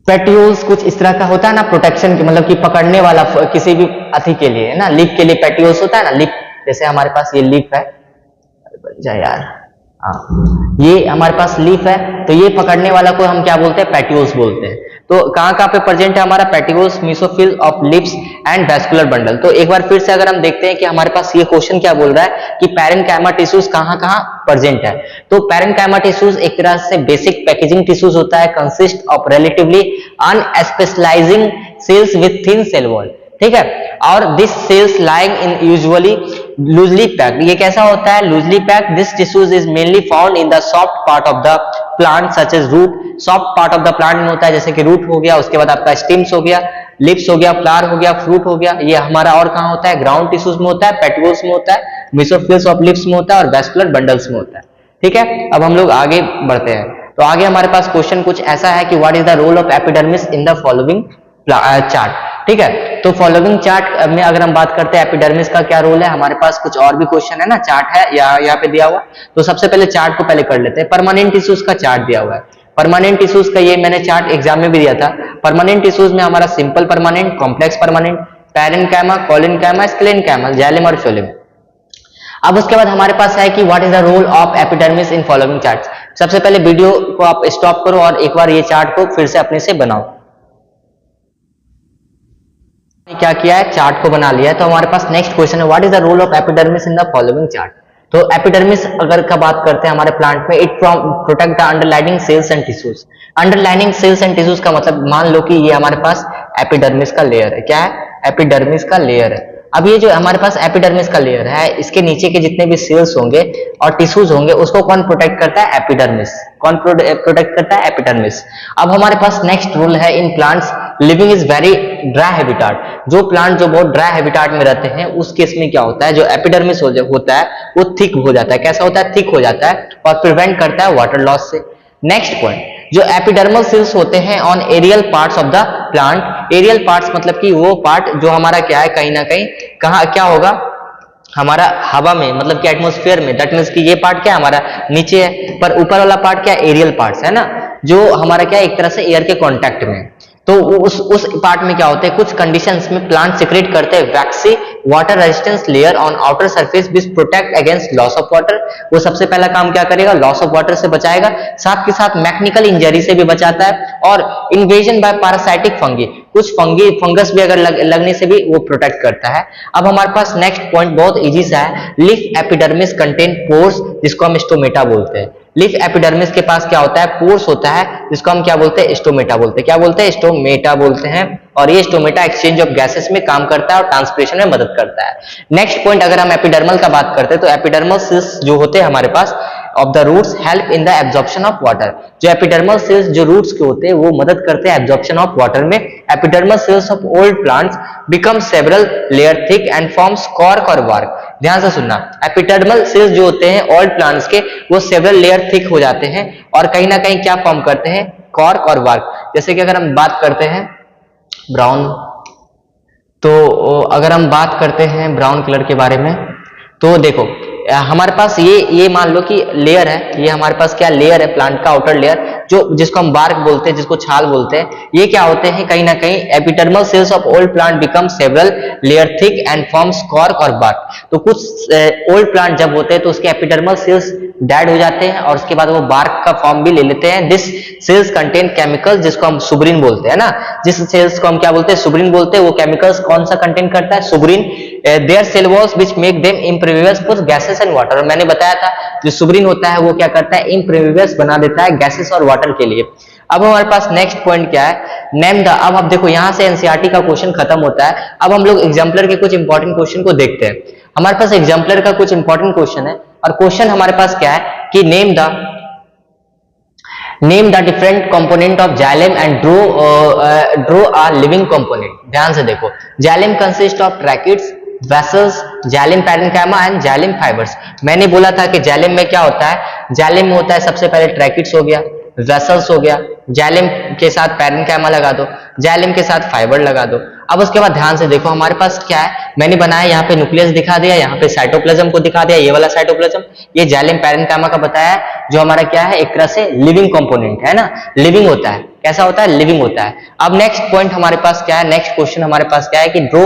petioles कुछ इस तरह का होता है ना, प्रोटेक्शन की, मतलब कि पकड़ने वाला किसी भी अथी के लिए, है ना, लीफ के लिए पेट्यूल्स होता है ना, लीफ। जैसे हमारे पास ये लीफ है, बन जा यार, हाँ ये हमारे पास लीफ है, तो ये पकड़ने वाला को हम क्या बोलते हैं, पेट्यूल्स बोलते हैं। तो कहां कहां पे प्रेजेंट है हमारा petioles, mesophyll of leaves and vascular bundle. तो एक बार फिर से अगर हम देखते हैं कि हमारे पास ये क्वेश्चन क्या बोल रहा है कि पैरेन्काइमा टिश्यूज कहां कहां प्रेजेंट है। तो पैरेन्काइमा टिश्यूज एक तरह से बेसिक पैकेजिंग टिश्यूज होता है, consist of relatively unspecialising cells with thin cell wall, ठीक है। और this cells lying in usually loosely packed. ये कैसा होता है? Loosely packed. This tissues is mainly found in the soft part of the plant such as root. Soft part of the plant में होता है, जैसे कि रूट हो गया, उसके बाद आपका स्टेम्स हो गया, लिप्स हो गया, फ्लावर हो गया, फ्रूट हो गया। ये हमारा और कहाँ होता है? ग्राउंड टिश्यूज में होता है, पेटियोल्स में होता है, मेसोफिल्स ऑफ लिप्स में होता है और वैस्कुलर बंडल्स में होता है। ठीक है, अब हम लोग आगे बढ़ते हैं। तो आगे हमारे पास क्वेश्चन कुछ ऐसा है कि what is the role of epidermis in the following chart. ठीक है, तो फॉलोइंग चार्ट में अगर हम बात करते हैं एपिडर्मिस का क्या रोल है, हमारे पास कुछ और भी क्वेश्चन है ना, चार्ट है यहाँ पे दिया हुआ। तो सबसे पहले चार्ट को पहले कर लेते हैं। परमानेंट टिश्यूज का चार्ट दिया हुआ है। परमानेंट टिश्यूज का ये मैंने चार्ट एग्जाम में भी दिया था। परमानेंट टिश्यूज में हमारा simple permanent, complex permanent, parenchyma, collenchyma, sclerenchyma, xylem और फ्लोएम। अब उसके बाद हमारे पास है कि what is the role of epidermis in following charts. सबसे पहले वीडियो को आप स्टॉप करो और एक बार ये चार्ट को फिर से अपने से बनाओ। क्या किया है? चार्ट को बना लिया है। तो हमारे पास नेक्स्ट क्वेश्चन है, what is the role of epidermis in the following chart. तो एपिडर्मिस अगर का बात करते हैं हमारे प्लांट में, it protect the underlining cells and tissues. Underlining cells and tissues का मतलब मान लो कि ये हमारे पास एपिडर्मिस का लेयर है। क्या है? एपिडर्मिस का लेयर है। अब ये जो हमारे पास एपिडर्मिस का लेयर है, इसके नीचे के जितने भी सेल्स होंगे और टिश्यूज होंगे, उसको कौन प्रोटेक्ट करता है? एपिडर्मिस। कौन प्रोटेक्ट करता है? एपिडर्मिस। अब हमारे पास नेक्स्ट रूल है, in plants living is very dry habitat. जो प्लांट जो बहुत ड्राई हैबिटाट में रहते हैं, उस केस में क्या होता है, जो एपिडर्मिस होता है वो थिक हो जाता है। कैसा होता है? थिक हो जाता है और प्रिवेंट करता है वाटर लॉस से। नेक्स्ट पॉइंट, जो एपिडर्मल सेल्स होते हैं on aerial parts of the plant. Aerial parts मतलब कि वो पार्ट जो हमारा क्या है, कहीं ना कहीं कहाँ क्या होगा, हमारा हवा में, मतलब कि एटमॉस्फेयर में। दैट मींस कि ये पार्ट क्या हमारा नीचे है, पर ऊपर वाला पार्ट क्या? एरियल पार्ट्स है ना, जो हमारा क्या एक तरह से एयर के कांटेक्ट में। तो उस पार्ट में क्या होते हैं, कुछ कंडीशंस में प्लांट सिक्रेट करते हैं waxy water resistance layer on outer surface which protect against loss of water. वो सबसे पहला काम क्या करेगा? लॉस ऑफ वाटर से बचाएगा, साथ के साथ मैकेनिकल इंजरी से भी बचाता है, और इन्वेजन बाय पैरासाइटिक फंगी, कुछ फंगस भी अगर लगने से भी वो प्रोटेक्ट करता है। अब हमारे पास नेक्स्ट पॉइंट बहुत इजी सा है, लीफ एपिडर्मिस कंटेन पोर्स, जिसको हम स्टोमेटा बोलते हैं। लीफ एपिडर्मिस के पास क्या होता है? पोर्स होता है, जिसको हम क्या बोलते हैं? स्टोमेटा बोलते हैं। क्या बोलते हैं? स्टोमेटा बोलते हैं। और ये स्टोमेटा एक्सचेंज ऑफ गैसेस में काम करता है और ट्रांसपिरेशन में मदद करता है। नेक्स्ट पॉइंट, अगर हम एपिडर्मल का बात करते हैं, तो एपिडर्मल सेल्स जो होते हैं हमारे पास of the roots help in the absorption of water. जो एपिडर्मल सेल्स जो रूट्स के होते हैं, वो मदद करते हैं एब्जॉर्प्शन ऑफ वाटर में। Epidermal cells of old plants become several layer thick and forms cork और बार्क। ध्यान से सुनना, एपिडर्मल सेल्स जो होते हैं ओल्ड प्लांट्स के, वो सेवरल लेयर थिक हो जाते हैं और कहीं ना कहीं क्या फॉर्म करते हैं? कॉर्क और बार्क। जैसे कि अगर हम बात करते हैं ब्राउन, तो अगर हम बात करते हैं ब्राउन कलर के बारे में, तो देखो हमारे पास ये मान लो कि लेयर है, ये हमारे पास क्या लेयर है, प्लांट का आउटर लेयर, जो जिसको हम बार्क बोलते हैं, जिसको छाल बोलते हैं। ये क्या होते हैं? कहीं ना कहीं epidermal cells of old plant become several layer thick and forms cork और बार्क। तो कुछ ओल्ड प्लांट जब होते हैं तो उसके एपिडर्मल सेल्स डेड हो जाते हैं और उसके बाद वो बार्क का फॉर्म भी ले लेते हैं। दिस सेल्स कंटेन केमिकल्स, जिसको हम सुब्रिन बोलते हैं ना, जिस सेल्स को हम क्या बोलते हैं? सुब्रिन बोलते हैं। वो केमिकल्स कौन सा कंटेन करता है? Suberin. Their cell walls which make them impervious for gases and water. मैंने बताया था जो सुब्रिन होता है वो क्या करता है? इम्परवियस बना देता है गैसेस और वाटर के लिए। अब हमारे पास नेक्स्ट पॉइंट क्या है? Name the. अब आप देखो यहां से एनसीईआरटी का क्वेश्चन खत्म होता है। अब हम लोग एग्जाम्पलर के कुछ इंपॉर्टेंट क्वेश्चन को देखते हैं। हमारे पास एग्जाम्पलर का कुछ इंपॉर्टेंट क्वेश्चन है और क्वेश्चन हमारे पास क्या है कि name the different component of xylem and draw a living component. ध्यान से देखो, xylem consist of tracheids, vessels, xylem parenchyma and xylem fibres. मैंने बोला था कि जाइलम में क्या होता है? जाइलम में होता है सबसे पहले ट्रैकिड्स हो गया, वेसल्स हो गया, जाइलम के साथ पैरेन्काइमा लगा दो, जाइलम के साथ फाइबर लगा दो। अब उसके बाद ध्यान से देखो हमारे पास क्या है, मैंने बनाया यहाँ पे न्यूक्लियस दिखा दिया, यहाँ पे साइटोप्लाज्म को दिखा दिया, ये वाला साइटोप्लाज्म, ये जाइलम पैरेन्काइमा का बताया है, जो हमारा क्या है? एक तरह से लिविंग कंपोनेंट है ना, लिविंग होता है। कैसा होता है? लिविंग होता है। अब नेक्स्ट पॉइंट हमारे पास क्या है? नेक्स्ट क्वेश्चन हमारे पास क्या है कि draw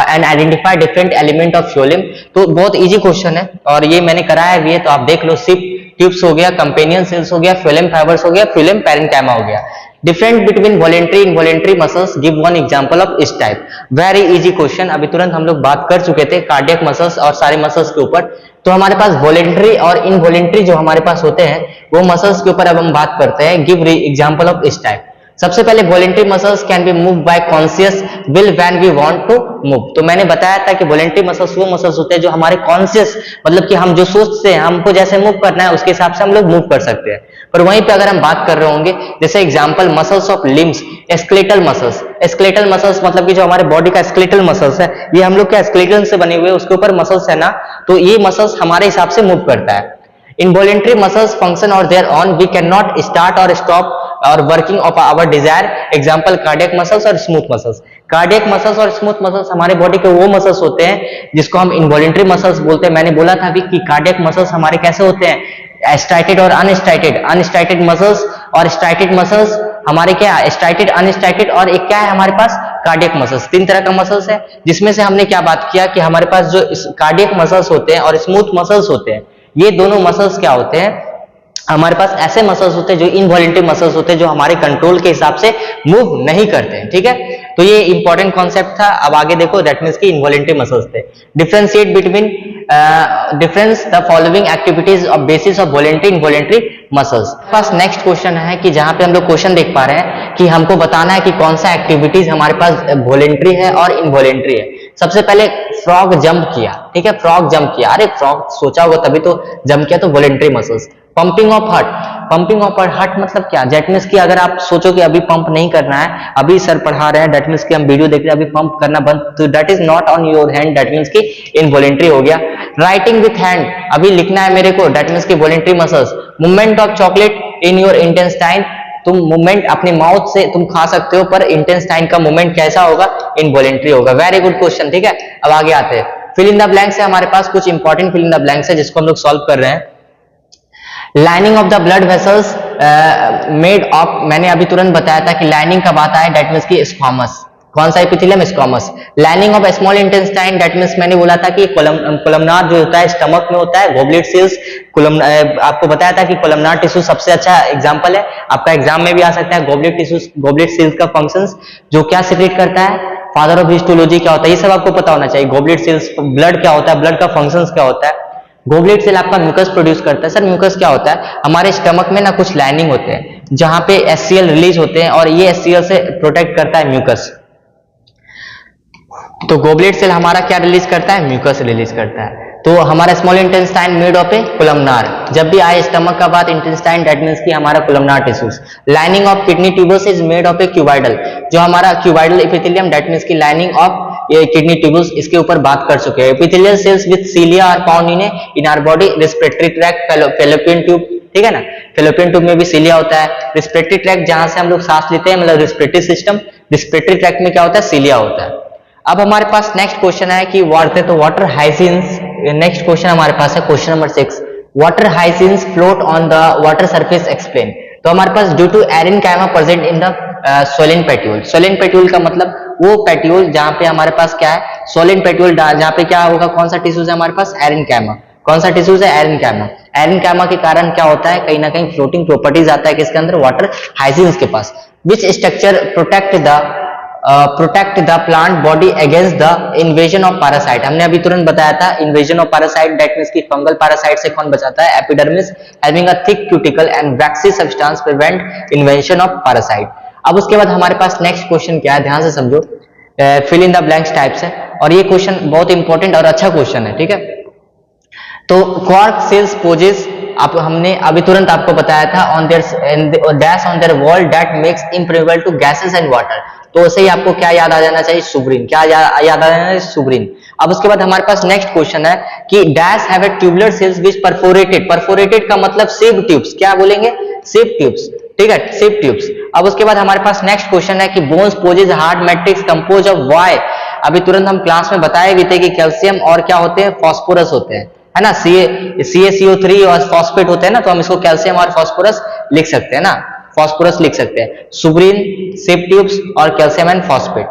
and identify different element of phloem. तो बहुत इजी क्वेश्चन है और ये मैंने कराया भी है, तो आप देख लो। सिप ट्यूब्स हो गया, कंपेनियन सेल्स हो गया, फ्लोएम फाइबर्स हो गया, फ्लोएम पैरेन्काइमा हो गया। Different between voluntary involuntary muscles, give one example of इस टाइप। वेरी इजी क्वेश्चन, अभी तुरंत हम लोग बात कर चुके थे कार्डियक मसल्स और सारे मसल्स के ऊपर। तो हमारे पास वॉलेंट्री और इनवॉलेंट्री जो हमारे पास होते हैं वो मसल्स के ऊपर अब हम बात करते हैं। गिव एग्जांपल ऑफ इस टाइप। सबसे पहले voluntary muscles can be move by conscious will when we want to move. तो मैंने बताया था कि वॉलेंटरी मसल्स वो मसल्स होते हैं जो हमारे कॉन्शियस, मतलब कि हम जो सोचते हैं हमको जैसे मूव करना है उसके हिसाब से हम लोग मूव कर सकते हैं। पर वहीं पे अगर हम बात कर रहे होंगे, जैसे example muscles of limbs, skeletal muscles. Skeletal muscles मतलब कि जो हमारे बॉडी का स्केलेटल मसल्स है, ये हम लोग क्या स्केलेटन से बने हुए, उसके ऊपर मसल्स है ना, तो ये मसल्स हमारे हिसाब से मूव करता है। Involuntary muscles function on their own. We cannot start or stop or working of our desire. Example cardiac muscles और smooth muscles. Cardiac muscles और smooth muscles हमारे बॉडी के वो मसल्स होते हैं जिसको हम involuntary muscles बोलते हैं। मैंने बोला था अभी कि cardiac muscles हमारे कैसे होते हैं, स्टाइटेड और अनस्टाइटेड। अनस्टाइटेड मसल्स और स्टाइटेड मसल्स हमारे क्या है, स्टाइटेड, अनस्टाइटेड, और एक क्या है हमारे पास कार्डियक मसल्स। तीन तरह का मसल्स है, जिसमें से हमने क्या बात किया कि हमारे पास जो कार्डियक मसल्स होते हैं और स्मूथ मसल्स होते हैं, ये दोनों मसल्स क्या होते हैं, हमारे पास ऐसे मसल्स होते हैं जो इनवॉलेंटरी मसल्स होते हैं, जो हमारे कंट्रोल के हिसाब से मूव नहीं करते हैं। ठीक है, तो ये इंपॉर्टेंट कॉन्सेप्ट था। अब आगे देखो, दैट मींस कि इनवॉलेंटरी मसल्स थे। Differentiate between difference the following activities of basis of voluntary involuntary muscles. Pass next question है कि जहां पे हम लोग क्वेश्चन देख पा रहे हैं कि हमको बताना है कि कौन सा एक्टिविटीज हमारे पास वॉलेंटरी है और इनवॉलेंटरी है। सबसे पहले फ्रॉग जंप किया, ठीक है, फ्रॉग जंप किया। अरे फ्रॉग सोचा होगा तभी तो जंप किया, तो voluntary muscles. Pumping of heart, pumping of heart मतलब क्या, दैट मींस कि अगर आप सोचो कि अभी पंप नहीं करना है, अभी सर पढ़ा रहे हैं, दैट मींस कि हम वीडियो देख रहे हैं, अभी पंप करना बंद, तो that is not on your hand, that means कि इनवॉलेंटरी हो गया। राइटिंग विथ हैंड, अभी लिखना है मेरे को, दैट मींस कि voluntary muscles. Movement of chocolate in your intestine, तुम मूवमेंट अपने माउथ से तुम खा सकते हो, पर इंटेस्टाइन का मूवमेंट कैसा होगा, इनवॉलेंटरी होगा। वेरी गुड क्वेश्चन, ठीक है। अब आगे आते हैं, फिल इन द ब्लैंक्स है हमारे पास, कुछ important fill in the blanks है जिसको हम लोग सॉल्व कर रहे हैं। Lining of the blood vessels made of, मैंने अभी तुरंत बताया था कि लाइनिंग कब आता है, दैट मींस कि स्क्वामस। कौन सा epithelium, squamous. Lining of small intestine, that means मैंने बोला था कि कोलमनार जो होता है स्टमक में होता है, गोबलेट सेल्स। आपको बताया था कि कोलमनार टिश्यू सबसे अच्छा एग्जांपल है, आपका एग्जाम में भी आ सकता है। गोबलेट टिश्यू, गोबलेट सेल्स का फंक्शंस जो क्या सीक्रेट करता है, फादर ऑफ हिस्टोलॉजी क्या होता है, ये सब आपको पता होना चाहिए। गोबलेट सेल्स, ब्लड क्या होता है, ब्लड का फंक्शंस क्या होता है। गोबलेट सेल आपका म्यूकस प्रोड्यूस करता है। सर म्यूकस क्या होता है, हमारे स्टमक में ना कुछ लाइनिंग होते हैं जहां पे HCl रिलीज होते हैं, और ये HCl से प्रोटेक्ट करता है म्यूकस। तो गोबलेट सेल हमारा क्या रिलीज करता है, म्यूकस रिलीज करता है। तो हमारा small intestine made of A columnar, जब भी आए स्टमक का बात इंटेस्टाइन, दैट मींस कि हमारा columnar tissues. Lining of kidney tubes is made of a cuboidal, जो हमारा क्यूबाइडल एपिथेलियम, दैट मींस कि लाइनिंग ऑफ ये किडनी ट्यूबस, इसके ऊपर बात कर चुके हैं। Epithelial cells with cilia are found in our body, respiratory tract, fallopian tube, ठीक है ना, फैलोपियन ट्यूब में भी सीलिया होता है। रेस्पिरेटरी ट्रैक्ट जहां से हम लोग सांस लेते हैं, मतलब रेस्पिरेटरी सिस्टम, रेस्पिरेटरी ट्रैक्ट में क्या होता है, सीलिया होता है। अब हमारे पास नेक्स्ट क्वेश्चन है कि वाटर, तो वाटर हाइसिन्स, नेक्स्ट क्वेश्चन हमारे पास है question number 6, water hyacinth float on the water surface, explain. तो हमारे पास due to aerenchyma present in the swollen petiole. Swollen petiole का मतलब वो पेट्यूल जहां पे हमारे पास क्या है, सोलिन पेट्यूल, जहां पे क्या होगा, कौन सा टिश्यूज है हमारे पास, एरेनकाइमा। कौन सा टिश्यूज है, एरेनकाइमा। एरेनकाइमा के कारण क्या होता है, कहीं ना कहीं फ्लोटिंग प्रॉपर्टीज आता है किसके अंदर, वाटर हाइसिन्स के पास। Which structure protect the plant body against the invasion of parasite. हमने अभी तुरंत बताया था invasion of parasite, that means कि फंगल पैरासाइट से कौन बचाता है, epidermis having a thick cuticle and waxy substance prevent invasion of parasite. अब उसके बाद हमारे पास नेक्स्ट क्वेश्चन क्या है, ध्यान से समझो, fill in the blanks types है, और ये क्वेश्चन बहुत इंपॉर्टेंट और अच्छा क्वेश्चन है, ठीक है। तो क्वार्क सेल्स पोजेस, आप हमने अभी तुरंत आपको बताया था, on their dash on their wall that makes impermeable to gases and water. तो ऐसे ही आपको क्या याद आ जाना चाहिए, सुब्रीन। क्या याद आ जाना चाहिए, सुब्रीन। अब उसके बाद हमारे पास नेक्स्ट क्वेश्चन है कि dash have a tubular cells which perforated, perforated का मतलब सेव ट्यूब्स, क्या बोलेंगे, सेव ट्यूब्स, ठीक है, सेव ट्यूब्स। अब उसके बाद हमारे पास नेक्स्ट क्वेश्चन है कि bones posses hard matrix compose of why. अभी तुरंत हम क्लास में बताए भी थे कि कैल्शियम और क्या होते हैं, फास्फोरस होते हैं, है ना, CaCO3 और फॉस्फेट होते हैं ना, तो हम इसको कैल्शियम और फास्फोरस लिख सकते हैं ना, फास्फोरस लिख सकते हैं, सुब्रीन, सेव ट्यूब्स और कैल्शियम एंड फॉस्फेट।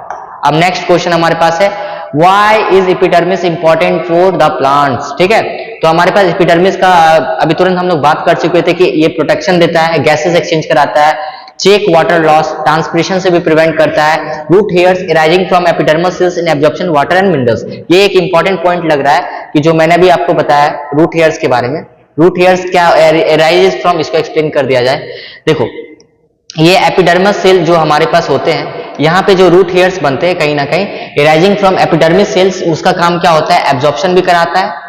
अब नेक्स्ट क्वेश्चन हमारे पास है, why is epidermis important for the plants, ठीक है। तो हमारे पास एपिडर्मिस का अभी तुरंत हम लोग बात कर चुके थे कि ये प्रोटेक्शन देता है, गैसेस एक्सचेंज कराता है, चेक वाटर लॉस, ट्रांसपिरेशन से भी प्रिवेंट करता है, root hairs arising from epidermis cells in absorption water and minerals. ये एक इंपॉर्टेंट पॉइंट लग रहा है कि जो मैंने भी आपको बताया रूट हेयर्स के बारे में। रूट हेयर्स क्या अराइजेस फ्रॉम, इसको एक्सप्लेन कर दिया जाए। देखो ये एपिडर्मस सेल जो हमारे पास होते हैं, यहाँ पे जो रूट हेयर्स बनते हैं कहीं ना कहीं राइजिंग फ्रॉम एपिडर्मिस सेल्स, उसका काम क्या होता है, एब्जॉर्प्शन भी कराता है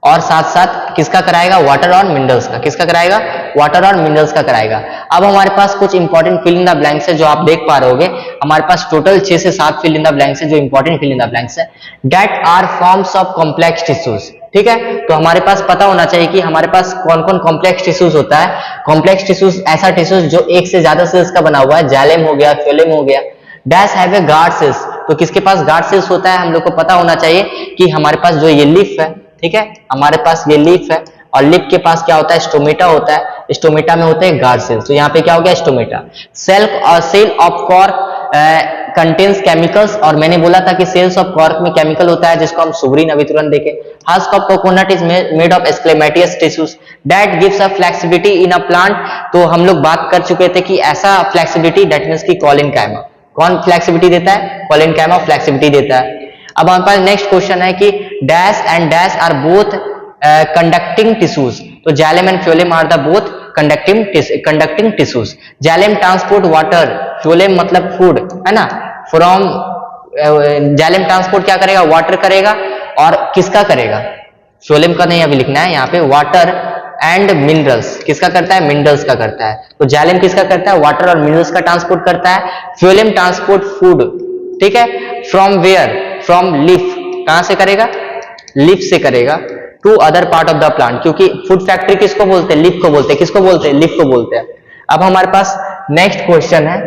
और साथ साथ किसका कराएगा, वाटर और मिनरल्स का। किसका कराएगा, वाटर और मिनरल्स का कराएगा। अब हमारे पास कुछ important fill in the blanks है जो आप देख पा रहे होगे। हमारे पास टोटल 6 से 7 फिल इन द ब्लैंक्स है जो important fill in the blanks है। That are forms of complex tissues, ठीक है। तो हमारे पास पता होना चाहिए कि हमारे पास कौन कौन कॉम्प्लेक्स टिश्यूज होता है। कॉम्प्लेक्स टिश्यूज ऐसा टिश्यूज जो एक से ज्यादा सेल्स का बना हुआ है, जाइलम हो गया, फ्लोएम हो गया। Dash have a guard cells, तो किसके पास गार्ड सेल्स होता है, हम लोग को पता होना चाहिए कि हमारे पास जो ये लीफ है, ठीक है, हमारे पास ये लीफ है और लीफ के पास क्या होता है, स्टोमेटा होता है। स्टोमेटा में होते हैं गार्ड सेल्स, तो यहाँ पे क्या हो गया, stomata. Cell of cork contains chemicals, और मैंने बोला था कि सेल्स ऑफ कॉर्क में केमिकल होता है जिसको हम सुब्रीन अभी तुरंत देखे। Husk of coconut is made of sclerenchymatous tissues that gives a flexibility in a plant. तो हम लोग बात कर चुके थे कि ऐसा फ्लेक्सिबिलिटी, दैट मींस कि कॉलिनकाइमा। कौन फ्लेक्सिबिलिटी देता है, कॉलिनकाइमा फ्लेक्सिबिलिटी देता है। अब हमारे पास नेक्स्ट क्वेश्चन है कि dash and dash are both conducting tissues. तो xylem and phloem are the both conducting tissues. Xylem transport water, phloem मतलब फूड है ना, फ्रॉम जाइलम ट्रांसपोर्ट क्या करेगा, वाटर करेगा, और किसका करेगा, फ्लोएम का नहीं अभी लिखना है यहाँ पे, वाटर एंड मिनरल्स। किसका करता है, मिनरल्स का करता है। तो जाइलम किसका करता है, वाटर और मिनरल्स का ट्रांसपोर्ट करता है। फ्लोएम ट्रांसपोर्ट फूड, ठीक है, फ्रॉम वेयर, फ्रॉम लीफ, कहां से करेगा, लीफ से करेगा, to other part of the plant, क्योंकि फूड फैक्ट्री किसको बोलते हैं, लीफ को बोलते हैं। किसको बोलते हैं, लीफ को बोलते हैं। अब हमारे पास नेक्स्ट क्वेश्चन है,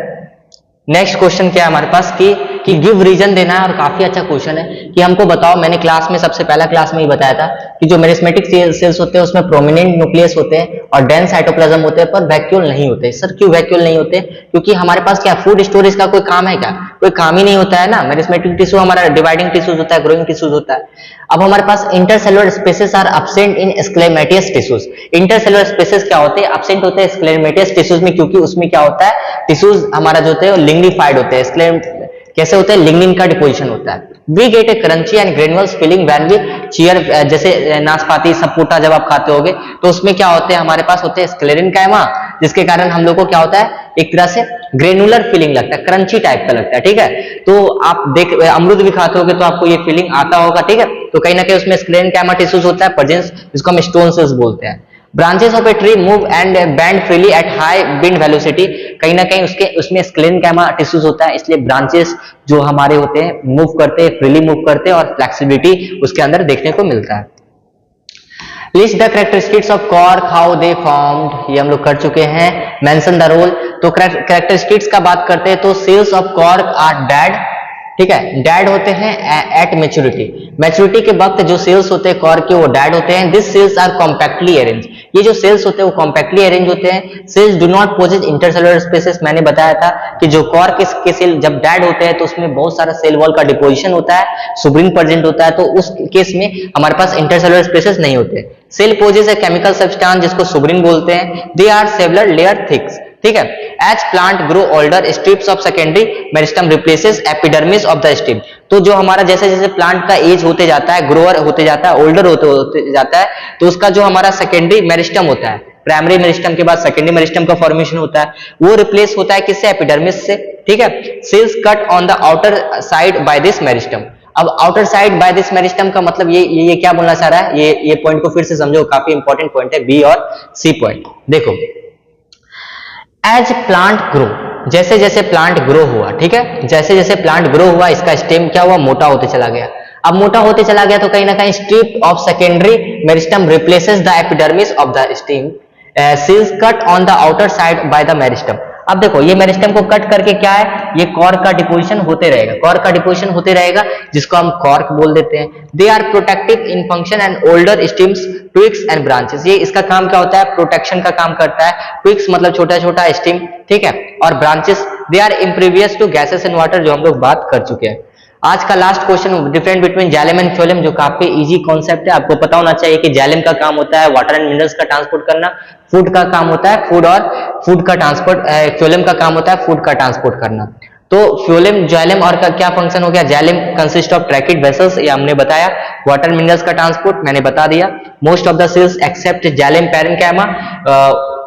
नेक्स्ट क्वेश्चन क्या है हमारे पास कि गिव रीजन देना है, और काफी अच्छा क्वेश्चन है कि हमको बताओ। मैंने क्लास में सबसे पहला क्लास में ही बताया था कि जो मेरिस्मेटिक सेल्स होते हैं उसमें प्रोमिनेंट न्यूक्लियस होते हैं और डेंस साइटोप्लाज्म होते हैं, पर वैक्यूल नहीं होते। सर क्यों वैक्यूल नहीं होते, क्योंकि हमारे पास क्या फूड स्टोरेज का कोई काम है क्या, कोई काम ही नहीं होता है ना। मेरिस्मेटिक टिश्यू हमारा डिवाइडिंग टिश्यूज होता है, ग्रोइंग टिश्यूज होता है। अब हमारे पास intercellular spaces are absent in sclerenchymatous tissues. Intercellular spaces क्या होते हैं, एब्सेंट होते हैं स्क्लेमेटियस टिश्यूज में, क्योंकि उसमें क्या होता है, टिश्यूज हमारा जो होते हैं लिग्निफाइड होते हैं। कैसे होते हैं, लिग्निन का डिपोजिशन होता है। We get a crunchy and granules feeling when we cheer, जैसे नाशपाती सपोटा जब आप खाते होगे तो उसमें क्या होते हैं, हमारे पास होते हैं स्क्लेरेनकाइमा, जिसके कारण हम लोग को क्या होता है, एक तरह से ग्रेनुलर फीलिंग लगता है, क्रंची टाइप का लगता है, ठीक है। तो आप देख अमरूद भी खाते होगे तो आपको ये फीलिंग आता होगा, ठीक है। तो कहीं ना कहीं उसमें स्क्लेरेनकाइमा टिश्यूज होता है प्रेजेंस, जिसको हम स्टोन सेल्स बोलते हैं। Branches of a tree move and bend freely at high wind velocity, कहीं ना कहीं उसमें स्क्लेरेनकाइमा टिश्यूज होता है, इसलिए ब्रांचेस जो हमारे होते हैं मूव करते हैं, फ्रीली मूव करते हैं, और फ्लेक्सिबिलिटी उसके अंदर देखने को मिलता है। List the characteristics of cork, how they formed, ये हम लोग कर चुके हैं। मेंशन द रोल, तो कैरेक्टरिस्टिक्स का बात करते हैं तो cells of cork are dead, ठीक है, डेड होते हैं एट मैच्योरिटी। मैच्योरिटी के वक्त जो सेल्स होते हैं कॉर्क के वो डेड होते हैं। This cells are compactly arrange, ये जो सेल्स होते हैं वो कॉम्पैक्टली अरेंज होते हैं। Sales do not possess intercellular spaces, मैंने बताया था कि जो कॉर्क के सेल जब डेड होते हैं तो उसमें बहुत सारा सेल वॉल का डिपोजिशन होता है, सुब्रीन प्रेजेंट होता है, तो उस केस में हमारे पास इंटरसेलुलर स्पेसेस नहीं होते। Cell posses a chemical substance जिसको सुब्रीन बोलते हैं। They are cellular layer thicks, ठीक है। As plant grow older, strips of secondary meristem replaces epidermis of the stem. तो जो हमारा जैसे जैसे प्लांट का एज होते जाता है, ग्रोअर होते जाता है, ओल्डर होते जाता है, तो उसका जो हमारा सेकेंडरी मेरिस्टम होता है, प्राइमरी मेरिस्टम के बाद सेकेंडरी मेरिस्टम का फॉर्मेशन होता है, वो रिप्लेस होता है किससे, एपिडर्मिस से, ठीक है। Cells cut on the outer side by this meristem. अब outer side by this meristem का मतलब ये क्या बोलना चाह रहा है, ये पॉइंट को फिर से समझो, काफी इंपॉर्टेंट पॉइंट है, बी और सी पॉइंट। देखो, एज प्लांट ग्रो, जैसे जैसे प्लांट ग्रो हुआ, ठीक है, जैसे जैसे प्लांट ग्रो हुआ इसका स्टेम क्या हुआ, मोटा होते चला गया। अब मोटा होते चला गया तो कहीं ना कहीं strip of secondary meristem replaces the epidermis of the stem. Cells cut on the outer side by the meristem. अब देखो ये मेरिस्टम को कट करके क्या है, ये कॉर्क का डिपोजिशन होते रहेगा, कॉर्क का डिपोजिशन होते रहेगा, जिसको हम कॉर्क बोल देते हैं। They are protective in function and older stems, twigs and branches. ये इसका काम क्या होता है, प्रोटेक्शन का काम करता है। ट्विग्स मतलब छोटा छोटा स्टेम, ठीक है, और branches they are impervious to gases and water, जो हम लोग बात कर चुके हैं। आज का last question, difference between xylem and phloem, जो काफी इजी कॉन्सेप्ट है। आपको पता होना चाहिए कि जाइलम का काम होता है वाटर एंड मिनरल्स का ट्रांसपोर्ट करना, फूड का काम होता है फूड और फूड का ट्रांसपोर्ट, फ्लोएम का काम होता है फूड का ट्रांसपोर्ट करना। तो फ्लोएम, जाइलम और का क्या फंक्शन हो गया, xylem consist of tracheid vessels, ये हमने बताया। वाटर मिनरल्स का ट्रांसपोर्ट मैंने बता दिया। Most of the cells except xylem parenchyma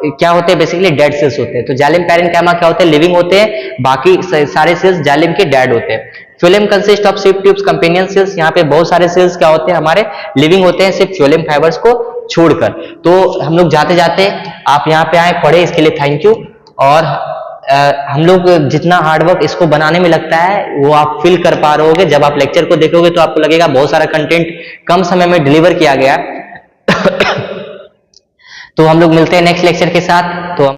क्या होते हैं, बेसिकली डेड सेल्स होते हैं। तो जाइलम पैरेन्काइमा क्या होते हैं, लिविंग होते हैं, बाकी सारे सेल्स जाइलम के डेड होते हैं। फ्लोएम कंसिस्ट ऑफ सिर्फ ट्यूब्स कंपेनियन सेल्स, यहाँ पे बहुत सारे सेल्स क्या होते हैं हमारे लिविंग होते हैं, सिर्फ फ्लोएम फाइबर्स को छोड़कर। तो हम लोग जाते जाते आप यहाँ पे आए, पढ़े, इसके लिए थैंक यू। और हम लोग जितना हार्डवर्क इसको बनाने में लगता है वो आप फील कर पा रहे होगे। जब आप लेक्चर को देखोगे तो आपको लगेगा बहुत सारा कंटेंट कम समय में डिलीवर किया गया। तो हम लोग मिलते हैं नेक्स्ट लेक्चर के साथ। तो